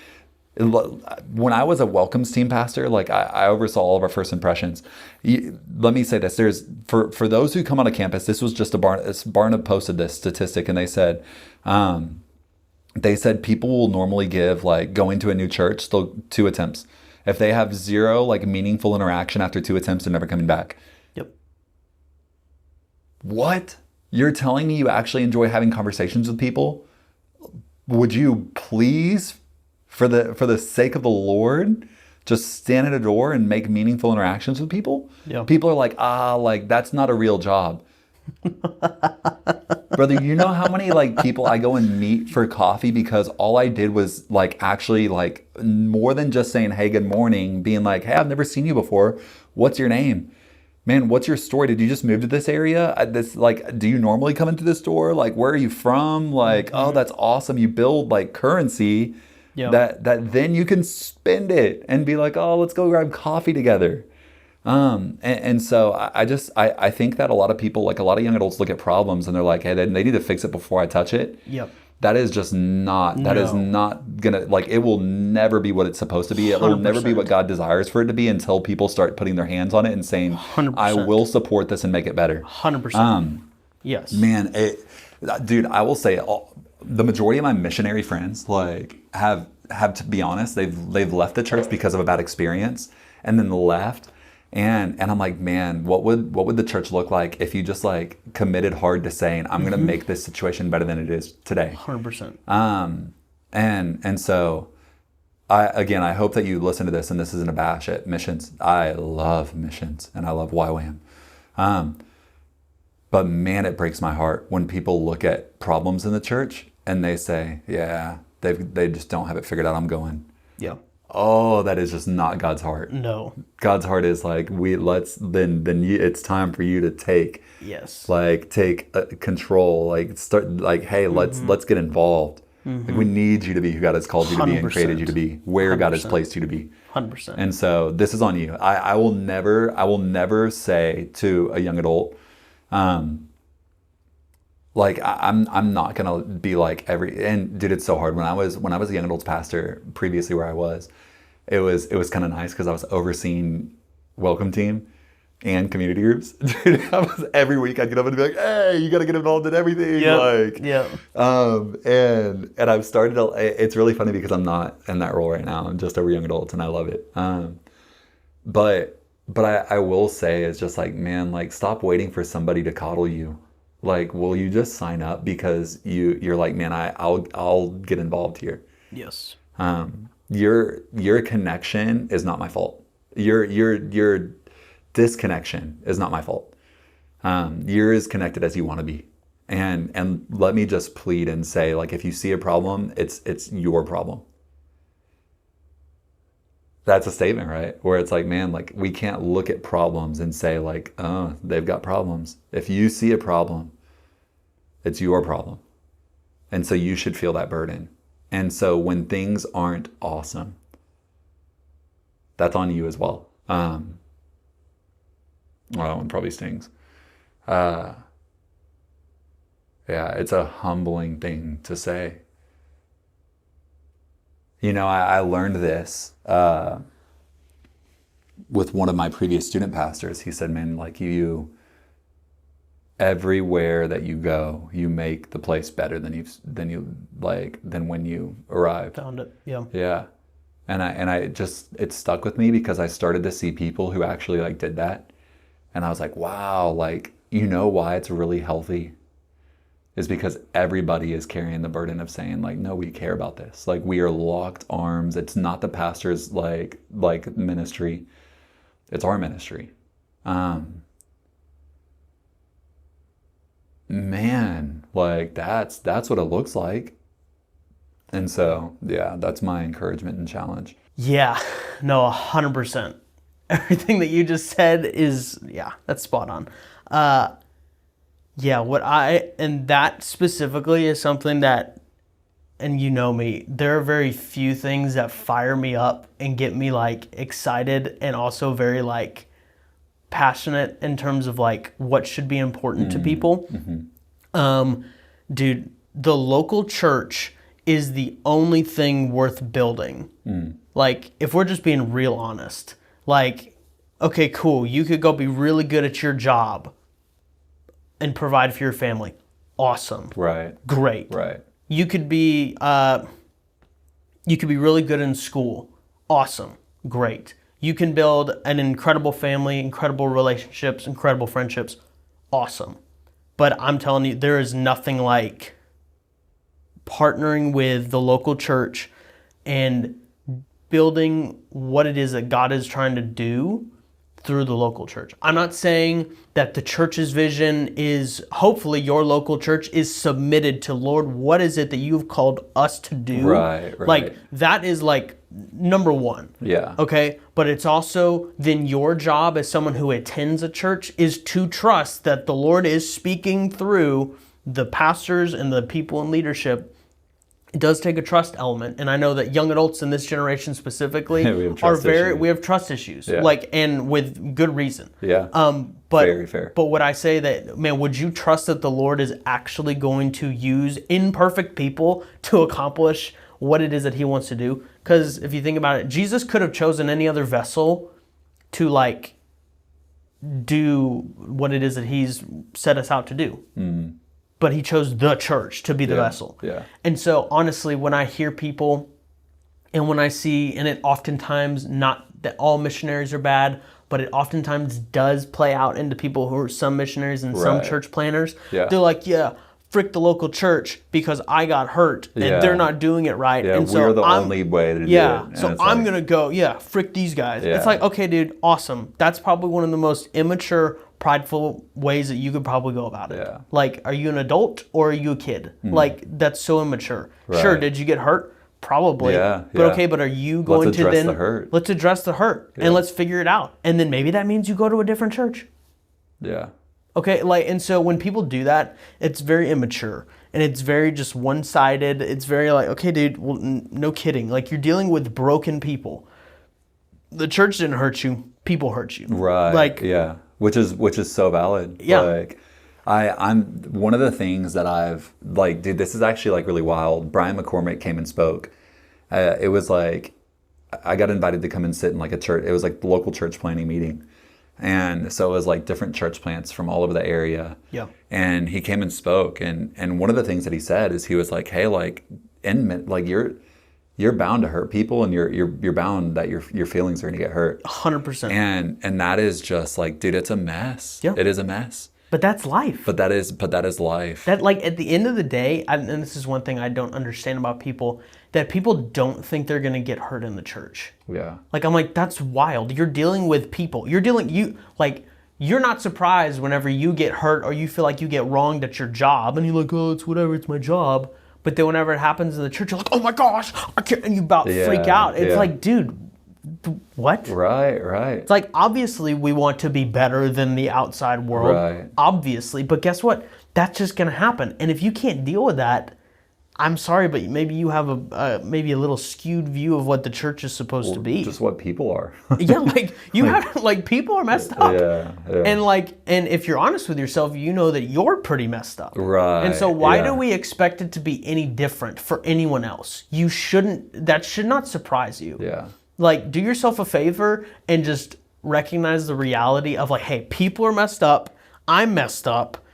when I was a welcomes team pastor, like I oversaw all of our first impressions. Let me say this: there's for those who come on a campus, this was just Barna posted this statistic, and they said people will normally give, like, going to a new church still 2 attempts. If they have 0 like meaningful interaction after 2 attempts, they're never coming back. Yep. What? You're telling me you actually enjoy having conversations with people? Would you please, for the sake of the Lord, just stand at a door and make meaningful interactions with people? Yeah. People are like, like, that's not a real job. Brother, you know how many like people I go and meet for coffee because all I did was like actually like more than just saying, hey, good morning, being like, hey, I've never seen you before. What's your name? Man, what's your story? Did you just move to this area? Do you normally come into this store? Like, where are you from? Like, oh, that's awesome. You build like currency that then you can spend it and be like, oh, let's go grab coffee together. And so I think that a lot of people, like a lot of young adults, look at problems and they're like, hey, they need to fix it before I touch it. Yep. That is just not, that is not gonna, like, it will never be what it's supposed to be. It will never be what God desires for it to be until people start putting their hands on it and saying, 100%. I will support this and make it better. 100%. Yes. Man, dude, I will say the majority of my missionary friends, like, have to be honest, they've left the church because of a bad experience and then left. And I'm like, man, what would the church look like if you just like committed hard to saying, I'm going to make this situation better than it is today. 100%. And so I hope that you listen to this, and this isn't a bash at missions. I love missions and I love YWAM. But man, it breaks my heart when people look at problems in the church and they say, yeah, they just don't have it figured out. I'm going. Yeah. Oh, that is just not God's heart. No. God's heart is like, it's time for you to take control, like start, like, hey, let's get involved. Like, we need you to be who God has called you to be and created you to be, where 100%. God has placed you to be. 100%. And so this is on you. I will never say to a young adult, like, I'm not gonna be like and dude, it's so hard. When I was a young adults pastor previously where I was, it was kind of nice because I was overseeing welcome team and community groups. Dude, every week I'd get up and be like, hey, you gotta get involved in everything. And I've started it's really funny because I'm not in that role right now. I'm just over young adults and I love it. But I will say, it's just like, man, like, stop waiting for somebody to coddle you. Like, will you just sign up because you're like, man, I'll get involved here. Yes. Your connection is not my fault. Your disconnection is not my fault. You're as connected as you want to be. And let me just plead and say, like, if you see a problem, it's your problem. That's a statement, right? Where it's like, man, like, we can't look at problems and say like, oh, they've got problems. If you see a problem, it's your problem. And so you should feel that burden. And so when things aren't awesome, that's on you as well. Well, that one probably stings. Yeah, it's a humbling thing to say. You know, I learned this with one of my previous student pastors. He said, man, like, everywhere that you go, you make the place better than when you arrived. Found it. Yeah. Yeah. And it stuck with me because I started to see people who actually like did that. And I was like, wow, like, you know why it's really healthy? Is because everybody is carrying the burden of saying, like, no, we care about this. Like, we are locked arms. It's not the pastor's like ministry. It's our ministry. Man, like, that's what it looks like. And so, yeah, that's my encouragement and challenge. Yeah, no, 100%. Everything that you just said is, that's spot on. Yeah, and that specifically is something that and you know me, there are very few things that fire me up and get me like excited and also very like passionate in terms of like what should be important to people. Dude, the local church is the only thing worth building. Like, if we're just being real honest, like, okay, cool, you could go be really good at your job and provide for your family. Awesome. Right. Great. Right. You could be really good in school. Awesome. Great. You can build an incredible family, incredible relationships, incredible friendships. Awesome. But I'm telling you, there is nothing like partnering with the local church and building what it is that God is trying to do through the local church. I'm not saying that the church's vision is, hopefully your local church is submitted to, Lord, what is it that you've called us to do? Right. Like, that is like number one. Yeah. Okay. But it's also then your job as someone who attends a church is to trust that the Lord is speaking through the pastors and the people in leadership. It does take a trust element, and I know that young adults in this generation specifically we have trust issues, Yeah. like, and with good reason. Yeah. But Very fair. But would I say that, man, would you trust that the Lord is actually going to use imperfect people to accomplish what it is that He wants to do? Because if you think about it, Jesus could have chosen any other vessel to like do what it is that He's set us out to do. Mm. But He chose the church to be the vessel. Yeah. And so honestly, when I hear people and when I see, and it oftentimes, not that all missionaries are bad, but it oftentimes does play out into people who are some missionaries and some church planners. Yeah. They're like, yeah, frick the local church because I got hurt and they're not doing it right. Yeah, and so we're the only way to do it. Yeah, so I'm going to go, frick these guys. Yeah. It's like, okay, dude, awesome. That's probably one of the most immature, prideful ways that you could probably go about it. Yeah. Like, are you an adult or are you a kid? Like, that's so immature. Right. Sure, did you get hurt? Probably. Yeah, but okay, but are you going to then... the hurt. Let's address the hurt and let's figure it out. And then maybe that means you go to a different church. Yeah. Okay, like, and so when people do that, it's very immature. And it's very just one-sided. It's very like, okay, dude, well, no kidding. Like, you're dealing with broken people. The church didn't hurt you. People hurt you. Right. Like, yeah. Which is so valid. Yeah. Like, I'm one of the things that I've like, dude, this is actually like really wild. Brian McCormick came and spoke. It was like, I got invited to come and sit in like a church. It was like the local church planning meeting. And so it was like different church plants from all over the area. Yeah. And he came and spoke. And one of the things that he said is he was like, hey, like, you're bound to hurt people, and you're bound that your feelings are going to get hurt. 100%. And that is just like, dude, it's a mess. Yeah. It is a mess. But that's life. But that is life. That, like, at the end of the day, and this is one thing I don't understand about people, that people don't think they're going to get hurt in the church. Yeah. Like, I'm like, that's wild. You're dealing with people. You're not surprised whenever you get hurt or you feel like you get wronged at your job, and you're like, oh, it's whatever, it's my job. But then whenever it happens in the church, you're like, oh my gosh, I can't, and you about freak out. It's like, dude, what? Right. It's like, obviously we want to be better than the outside world. Right. Obviously. But guess what? That's just going to happen. And if you can't deal with that, I'm sorry, but maybe you have maybe a little skewed view of what the church is supposed to be. Just what people are. Yeah, like you have, like, people are messed up. Yeah. And if you're honest with yourself, you know that you're pretty messed up. Right. And so why do we expect it to be any different for anyone else? That should not surprise you. Yeah. Like, do yourself a favor and just recognize the reality of, like, hey, people are messed up. I'm messed up.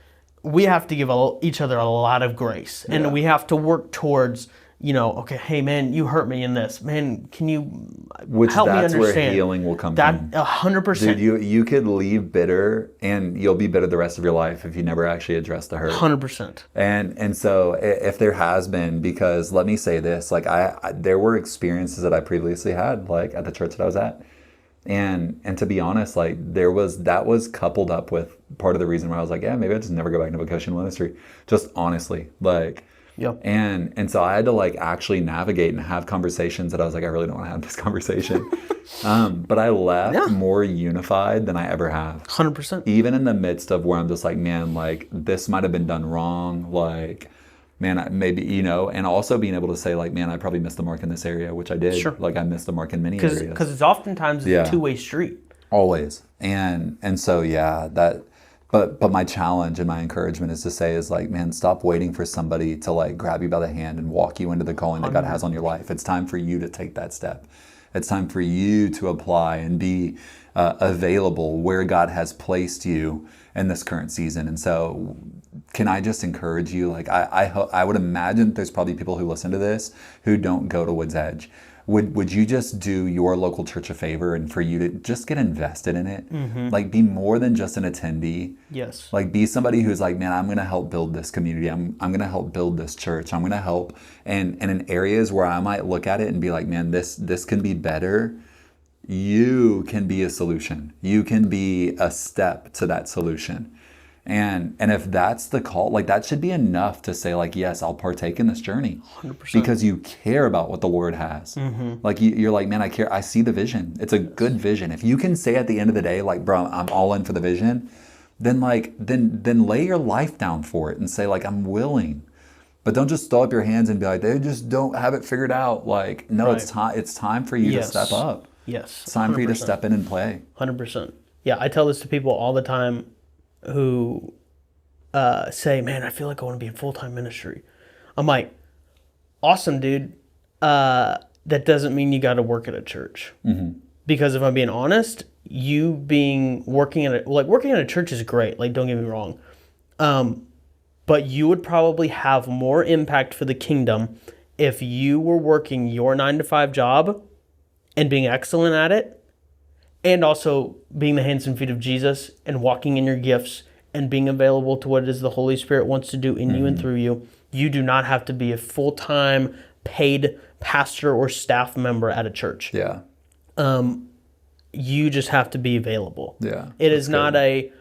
We have to give each other a lot of grace. And we have to work towards, okay, hey, man, you hurt me in this. Man, can you help me understand? That's where healing will come from. 100%. Dude, you could leave bitter, and you'll be bitter the rest of your life if you never actually address the hurt. 100%. And so if there has been, because let me say this, like there were experiences that I previously had, like at the church that I was at. And to be honest, like that was coupled up with part of the reason why I was like, yeah, maybe I just never go back into vocational ministry. Just honestly, like, yep. And so I had to like actually navigate and have conversations that I was like, I really don't want to have this conversation. But I left more unified than I ever have. 100%. Even in the midst of where I'm just like, man, like this might have been done wrong. Like, man, maybe, you know, and also being able to say like, man, I probably missed the mark in this area, which I did. Sure. Like I missed the mark in many areas. Because it's oftentimes a two-way street. Always. And so, yeah, but my challenge and my encouragement is to say is like, man, stop waiting for somebody to like grab you by the hand and walk you into the calling that God has on your life. It's time for you to take that step. It's time for you to apply and be available where God has placed you in this current season. And so can I just encourage you? Like I would imagine there's probably people who listen to this who don't go to Woods Edge. Would you just do your local church a favor and for you to just get invested in it? Mm-hmm. Like be more than just an attendee. Yes. Like be somebody who's like, man, I'm going to help build this community. I'm going to help build this church. I'm going to help. And in areas where I might look at it and be like, man, this can be better. You can be a solution. You can be a step to that solution. And if that's the call, like that should be enough to say like, yes, I'll partake in this journey 100%. Because you care about what the Lord has. Mm-hmm. Like you're like, man, I care. I see the vision. It's a good vision. If you can say at the end of the day, like, bro, I'm all in for the vision, then lay your life down for it and say like, I'm willing. But don't just throw up your hands and be like, they just don't have it figured out. Like, no, right. It's time for you to step up. Yes. It's time 100%. For you to step in and play. 100%. Yeah, I tell this to people all the time who say, man, I feel like I want to be in full-time ministry. I'm like, awesome, dude. That doesn't mean you got to work at a church. Mm-hmm. Because if I'm being honest, working at a church is great. Like, don't get me wrong. But you would probably have more impact for the kingdom if you were working your 9-to-5 job and being excellent at it, and also being the hands and feet of Jesus and walking in your gifts and being available to what it is the Holy Spirit wants to do in you and through you. You do not have to be a full-time paid pastor or staff member at a church. Yeah. You just have to be available. Yeah. It is not then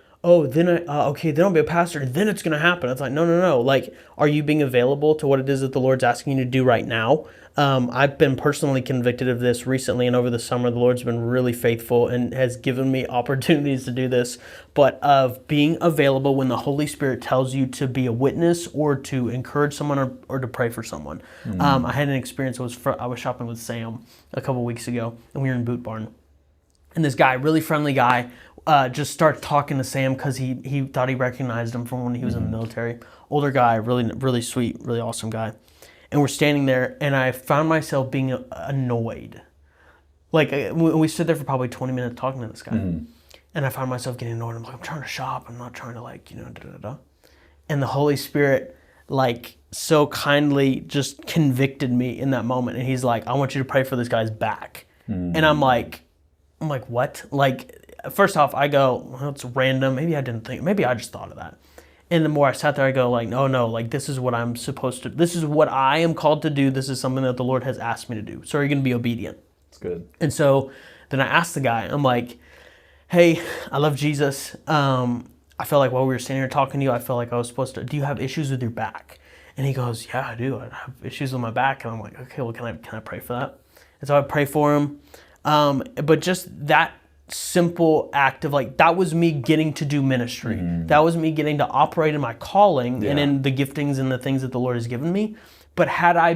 I'll be a pastor and then it's going to happen. It's like, no. Like, are you being available to what it is that the Lord's asking you to do right now? I've been personally convicted of this recently, and over the summer, the Lord's been really faithful and has given me opportunities to do this, but of being available when the Holy Spirit tells you to be a witness or to encourage someone or to pray for someone. I had an experience. I was shopping with Sam a couple weeks ago, and we were in Boot Barn. And this guy, really friendly guy, just started talking to Sam because he thought he recognized him from when he was in the military. Older guy, really, really sweet, really awesome guy. And we're standing there, and I found myself being annoyed. Like, we stood there for probably 20 minutes talking to this guy. Mm-hmm. And I found myself getting annoyed. I'm like, I'm trying to shop. I'm not trying to, like, da-da-da-da. And the Holy Spirit, like, so kindly just convicted me in that moment. And he's like, I want you to pray for this guy's back. Mm-hmm. And I'm like, what? Like, first off, I go, well, it's random. Maybe I just thought of that. And the more I sat there, I go like, no, like this is what I'm supposed to, this is what I am called to do. This is something that the Lord has asked me to do. So are you going to be obedient? That's good. And so then I asked the guy, I'm like, hey, I love Jesus. I felt like while we were standing here talking to you, I felt like I was supposed to, do you have issues with your back? And he goes, yeah, I do. I have issues with my back. And I'm like, okay, well, can I pray for that? And so I pray for him. But just that simple act of like, that was me getting to do ministry. Mm-hmm. That was me getting to operate in my calling and in the giftings and the things that the Lord has given me. But had I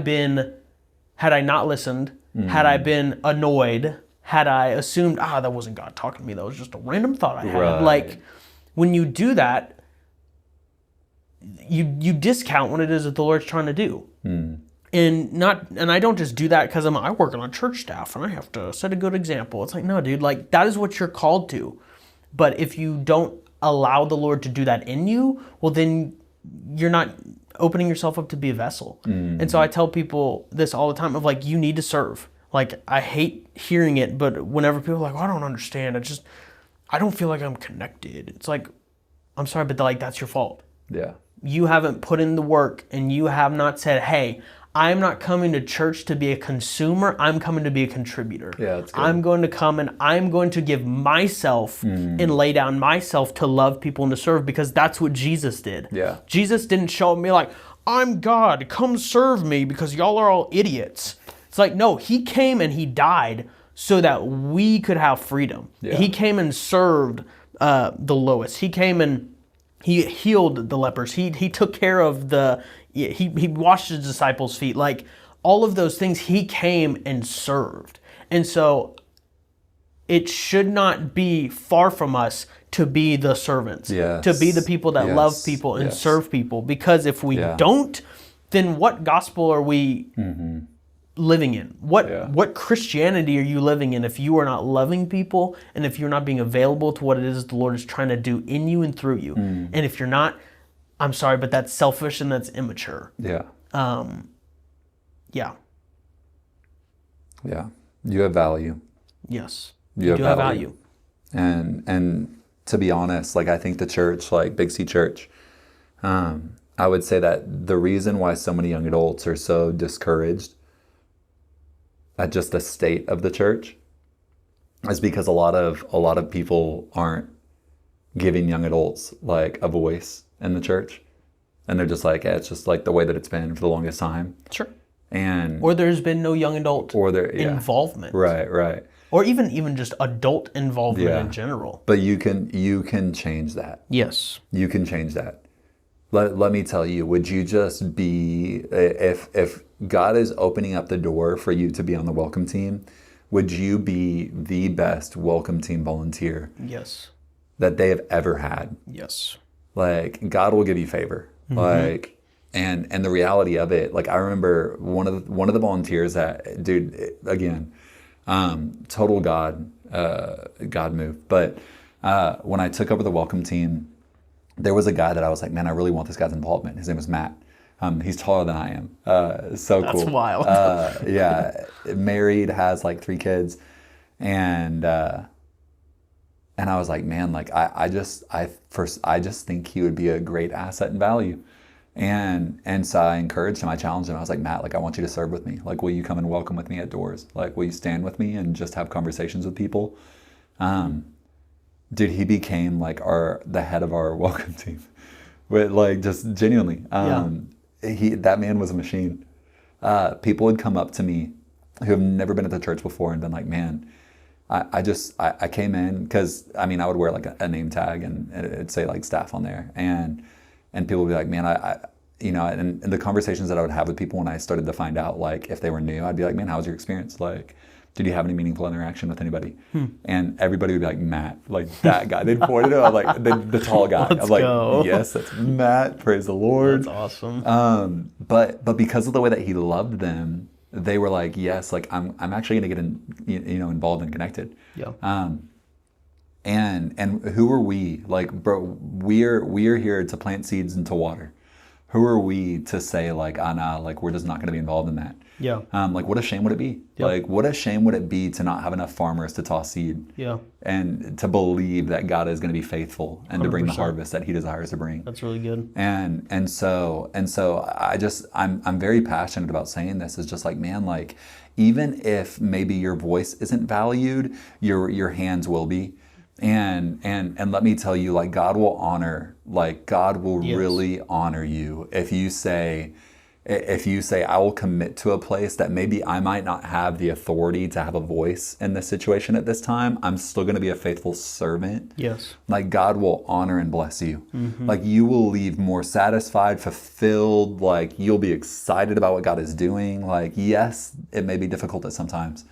not listened, had I been annoyed, had I assumed, that wasn't God talking to me, that was just a random thought I had. Right. Like, when you do that, you discount what it is that the Lord's trying to do. Mm. And I don't just do that because I work on a church staff and I have to set a good example. It's like, no, dude, like that is what you're called to. But if you don't allow the Lord to do that in you, well, then you're not opening yourself up to be a vessel. Mm-hmm. And so I tell people this all the time of like, you need to serve. Like, I hate hearing it, but whenever people are like, well, I don't understand. I don't feel like I'm connected. It's like, I'm sorry, but like, that's your fault. Yeah. You haven't put in the work and you have not said, hey, I'm not coming to church to be a consumer. I'm coming to be a contributor. Yeah, that's good. I'm going to come and I'm going to give myself and lay down myself to love people and to serve, because that's what Jesus did. Yeah. Jesus didn't show me like, I'm God, come serve me because y'all are all idiots. It's like, no, he came and he died so that we could have freedom. Yeah. He came and served the lowest. He came and He healed the lepers. He took care of he washed his disciples' feet. Like all of those things, he came and served. And so it should not be far from us to be the servants, Yes. to be the people that love Yes. people and Yes. serve people. Because if we Yeah. don't, then what gospel are we living in? Yeah. What Christianity are you living in if you are not loving people and if you're not being available to what it is the Lord is trying to do in you and through you? And if you're not, I'm sorry, but that's selfish and that's immature. Yeah. Yeah. Yeah. You have value. Yes. You do have value. And to be honest, like I think the church, like Big C Church, I would say that the reason why so many young adults are so discouraged at just the state of the church is because a lot of people aren't giving young adults like a voice in the church, and they're just like, it's just like the way that it's been for the longest time. Sure. And Or there's been no young adult yeah. involvement. Right. Or even just adult involvement Yeah. in general. But you can change that. Yes. You can change that. Let me tell you, would you just be, if God is opening up the door for you to be on the welcome team, would you be the best welcome team volunteer Yes. that they have ever had? Yes. Like, God will give you favor. Like, and the reality of it, like I remember one of the volunteers that, dude, again, total God move. But when I took over the welcome team, there was a guy that I was like, man, I really want this guy's involvement. His name was Matt. He's taller than I am. So cool. That's wild. Yeah, married, has like 3 kids, and I was like, man, like I just think he would be a great asset and value. And so I encouraged him, I challenged him. I was like, Matt, like I want you to serve with me. Like, will you come and welcome with me at doors? Like, will you stand with me and just have conversations with people? Dude, he became like the head of our welcome team. But like just genuinely. That man was a machine. People would come up to me who have never been at the church before and been like, man, I came in because I would wear like a name tag and it'd say like staff on there, and people would be like, man, and the conversations that I would have with people when I started to find out like if they were new, I'd be like, man, how was your experience? Like, did you have any meaningful interaction with anybody? And everybody would be like, Matt, like that guy. They'd point it out, like the tall guy. I'm like, go. yes, that's Matt. Praise the Lord. That's awesome. But because of the way that he loved them, they were like, yes, like I'm actually going to get involved and connected. Yeah. And who are we? Like, bro, we're here to plant seeds and to water. Who are we to say like, nah, like we're just not going to be involved in that? Yeah. Like, what a shame would it be? Yep. Like, what a shame would it be to not have enough farmers to toss seed? Yeah. And to believe that God is going to be faithful and to bring the 100%. harvest that He desires to bring. That's really good. And so I'm very passionate about saying this. Is just like, man, like even if maybe your voice isn't valued, your hands will be. And let me tell you, like God will Yes. really honor you if you say, I will commit to a place that maybe I might not have the authority to have a voice in this situation at this time. I'm still going to be a faithful servant. Yes. Like God will honor and bless you. Like you will leave more satisfied, fulfilled. Like you'll be excited about what God is doing. Like, yes, it may be difficult at sometimes,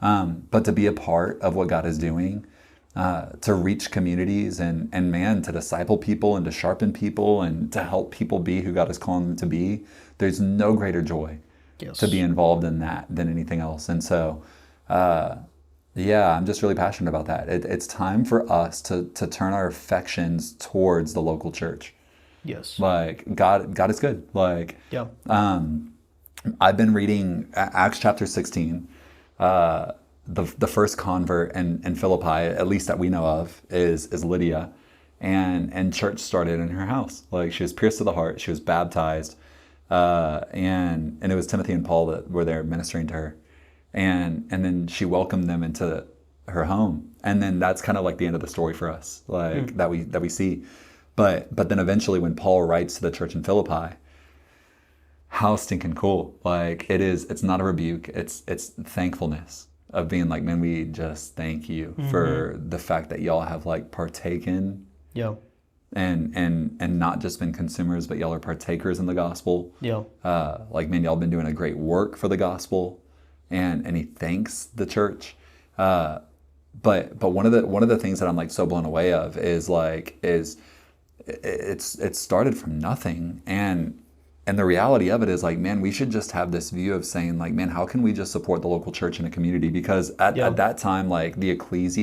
but to be a part of what God is doing, to reach communities and man, to disciple people and to sharpen people and to help people be who God is calling them to be. There's no greater joy to be involved in that than anything else. And so, I'm just really passionate about that. It's time for us to turn our affections towards the local church. Yes. Like God is good. Like, Yeah. I've been reading Acts chapter 16. The first convert in Philippi, at least that we know of, is Lydia, and church started in her house. Like she was pierced to the heart, she was baptized, and it was Timothy and Paul that were there ministering to her, and then she welcomed them into her home, and then that's kind of like the end of the story for us, like that we see, but then eventually when Paul writes to the church in Philippi, how stinking cool! Like it's not a rebuke, it's thankfulness. Of being like, man, we just thank you for the fact that y'all have like partaken and not just been consumers, but y'all are partakers in the gospel. Yeah. Like, man, y'all been doing a great work for the gospel, and he thanks the church. But one of the things that I'm like so blown away of is it started from nothing, and the reality of it is like, man, we should just have this view of saying like, man, how can we just support the local church in a community? Because at that time, like the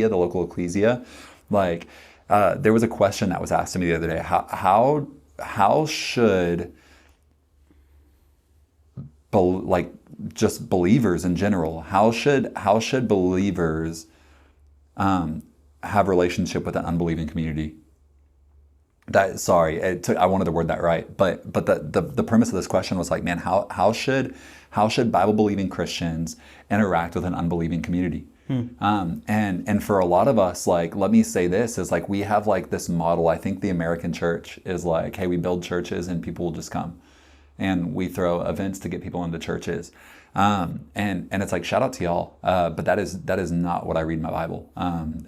local ecclesia, like there was a question that was asked to me the other day. How should like just believers in general, how should believers have relationship with an unbelieving community? I wanted to word that right, but the premise of this question was like, man, how should Bible believing Christians interact with an unbelieving community? And for a lot of us, like, let me say this, is like we have like this model. I think the American church is like, hey, we build churches and people will just come, and we throw events to get people into churches. And it's like, shout out to y'all. But that is not what I read in my Bible.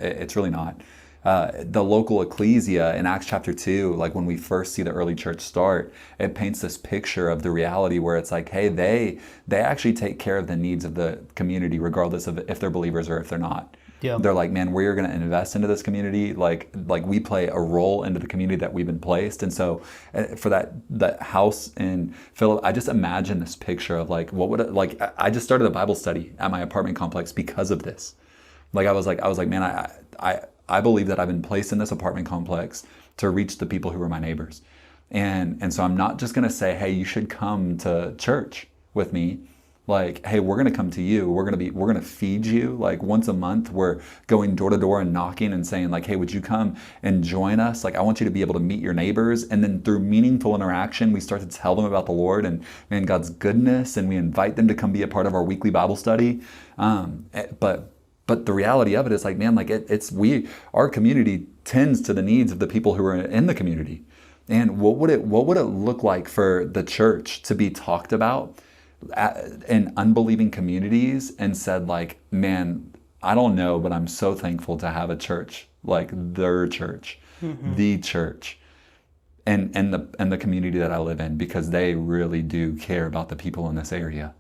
It's really not. The local ecclesia in Acts chapter 2, like when we first see the early church start, it paints this picture of the reality where it's like, hey, they actually take care of the needs of the community, regardless of if they're believers or if they're not. Yeah. They're like, man, we're going to invest into this community. Like we play a role into the community that we've been placed. And so for that house in Philip, I just imagine this picture of like, what would it, like, I just started a Bible study at my apartment complex because of this. Like, I was like, man, I believe that I've been placed in this apartment complex to reach the people who are my neighbors. And so I'm not just going to say, hey, you should come to church with me. Like, hey, we're going to come to you. We're going to feed you. Like once a month, we're going door to door and knocking and saying like, hey, would you come and join us? Like, I want you to be able to meet your neighbors. And then through meaningful interaction, we start to tell them about the Lord and God's goodness. And we invite them to come be a part of our weekly Bible study. But the reality of it is like, man, like our community tends to the needs of the people who are in the community. And what would it look like for the church to be talked about in unbelieving communities and said like, man, I don't know, but I'm so thankful to have a church like their church, the church, and the community that I live in, because they really do care about the people in this area.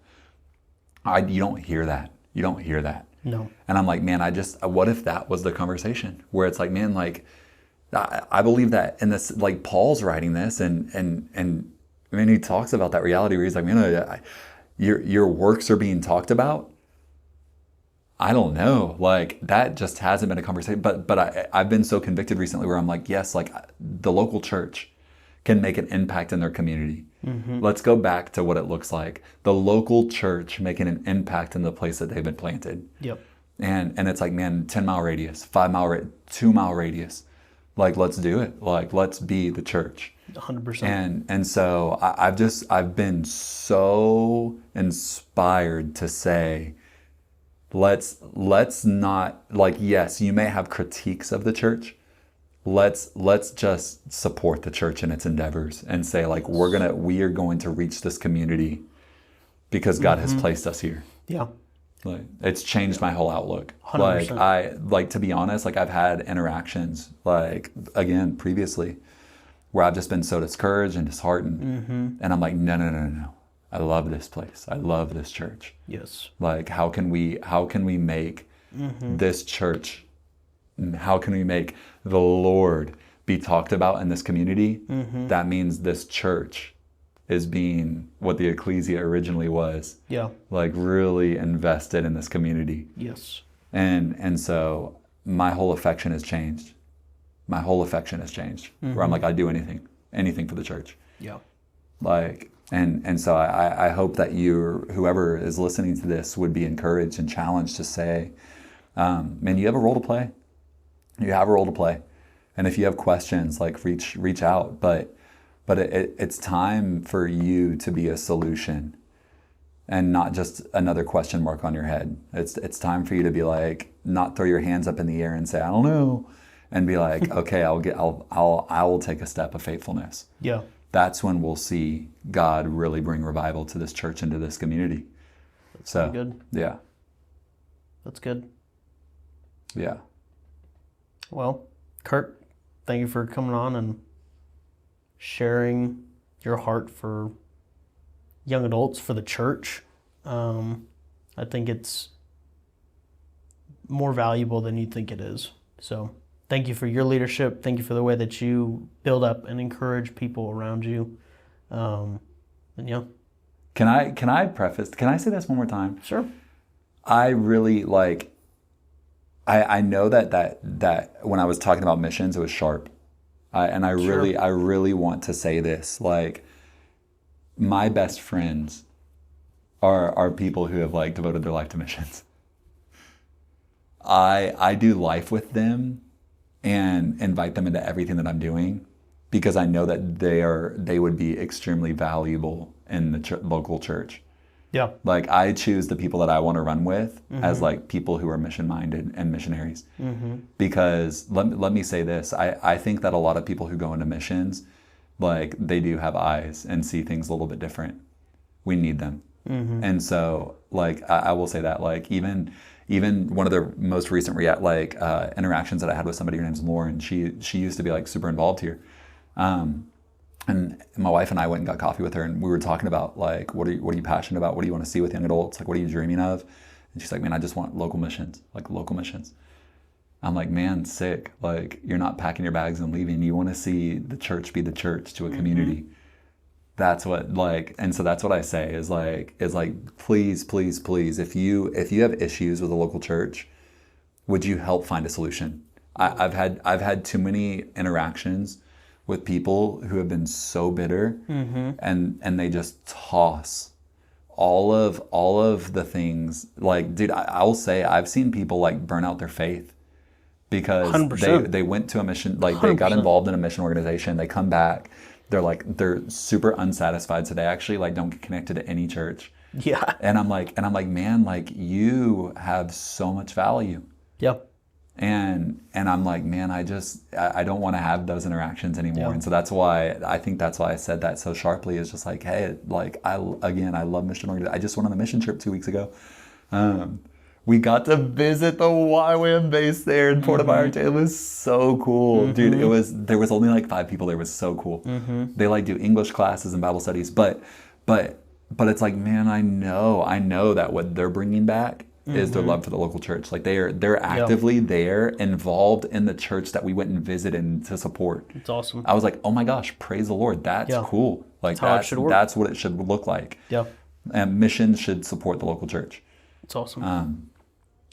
You don't hear that. You don't hear that. No. And I'm like, man, what if that was the conversation where it's like, man, like, I believe that in this, like Paul's writing this and I mean, he talks about that reality where he's like, man, your works are being talked about. I don't know, like that just hasn't been a conversation, but I've been so convicted recently where I'm like, yes, like the local church can make an impact in their community. Let's go back to what it looks like. The local church making an impact in the place that they've been planted. Yep. And it's like, man, 10-mile radius, 5-mile, 2-mile radius. Like, let's do it. Like, let's be the church. 100%. And so I've been so inspired to say, let's not, like, yes, you may have critiques of the church. Let's just support the church in its endeavors and say like, we are going to reach this community because God has placed us here. Yeah. Like, it's changed my whole outlook. 100%. Like, to be honest, like I've had interactions like, again, previously where I've just been so discouraged and disheartened. And I'm like, no. I love this place. I love this church. Yes. Like, how can we make this church, how can we make the Lord be talked about in this community? That means this church is being what the ecclesia originally was. Yeah. Like really invested in this community. Yes. And so my whole affection has changed. Where I'm like, I'd do anything for the church. Yeah. Like, and so I hope that whoever is listening to this would be encouraged and challenged to say, man, you have a role to play. You have a role to play. And if you have questions, like reach out. But it's time for you to be a solution and not just another question mark on your head. It's time for you to be like, not throw your hands up in the air and say, I don't know, and be like, okay, I will take a step of faithfulness. Yeah. That's when we'll see God really bring revival to this church and to this community. That's so good. Yeah. That's good. Yeah. Well, Kurt, thank you for coming on and sharing your heart for young adults, for the church. I think it's more valuable than you think it is. So thank you for your leadership. Thank you for the way that you build up and encourage people around you. And yeah. Can I preface? Can I say this one more time? Sure. I really like. I know that when I was talking about missions, it was sharp, and I really want to say this. Like, my best friends are people who have like devoted their life to missions. I do life with them and invite them into everything that I'm doing because I know that they would be extremely valuable in the local church. Yeah. Like, I choose the people that I want to run with as like people who are mission minded and missionaries. Because let me say this, I think that a lot of people who go into missions, like, they do have eyes and see things a little bit different. We need them. And so, like, I will say that, like, even one of the most recent interactions that I had with somebody, her name's Lauren, she used to be like super involved here. And my wife and I went and got coffee with her, and we were talking about, like, what are you passionate about? What do you want to see with young adults? Like, what are you dreaming of? And she's like, man, I just want local missions, like local missions. I'm like, man, sick. Like, you're not packing your bags and leaving. You want to see the church be the church to a community. That's what, like, and so that's what I say is like, please, please, please, if you have issues with a local church, would you help find a solution? I've had too many interactions with people who have been so bitter and they just toss all of the things. Like, dude, I'll say I've seen people like burn out their faith because 100%. they went to a mission, like they got involved in a mission organization, they come back, they're super unsatisfied, so they actually like don't get connected to any church. Yeah. And I'm like, man, like, you have so much value. Yep. And I'm like, man, I don't want to have those interactions anymore. Yeah. And so that's why I said that so sharply, is just like, hey, like, I love mission organization. I just went on a mission trip 2 weeks ago. We got to visit the YWAM base there in Puerto Vallarta. It was so cool, dude. There was only like 5 people there. It was so cool. They like do English classes and Bible studies, but it's like, man, I know that what they're bringing back is their love for the local church. Like, they're actively there, involved in the church that we went and visited to support. It's awesome. I was like, oh my gosh, praise the Lord. That's cool. Like, how it should work. That's what it should look like. Yeah. And missions should support the local church. It's awesome.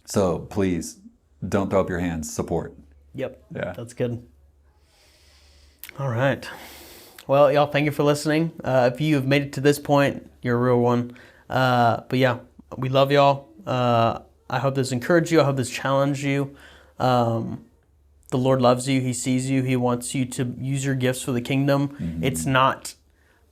So please don't throw up your hands. Support. Yep. Yeah. That's good. All right. Well, y'all, thank you for listening. If you have made it to this point, you're a real one. But yeah, we love y'all. I hope this encouraged you. I hope this challenged you. The Lord loves you. He sees you. He wants you to use your gifts for the kingdom. It's not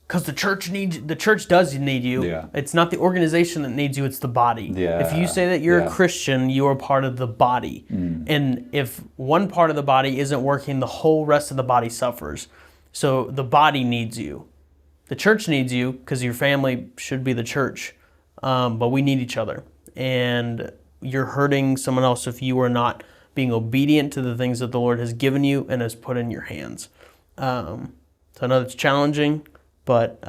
because the church does need you. Yeah. It's not the organization that needs you. It's the body. Yeah. If you say that you're a Christian, you are part of the body. And if one part of the body isn't working, the whole rest of the body suffers. So the body needs you. The church needs you because your family should be the church. But we need each other. And you're hurting someone else if you are not being obedient to the things that the Lord has given you and has put in your hands. So I know it's challenging, but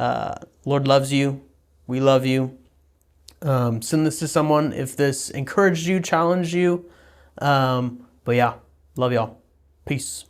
Lord loves you. We love you. Send this to someone if this encouraged you, challenged you. But yeah, love y'all. Peace.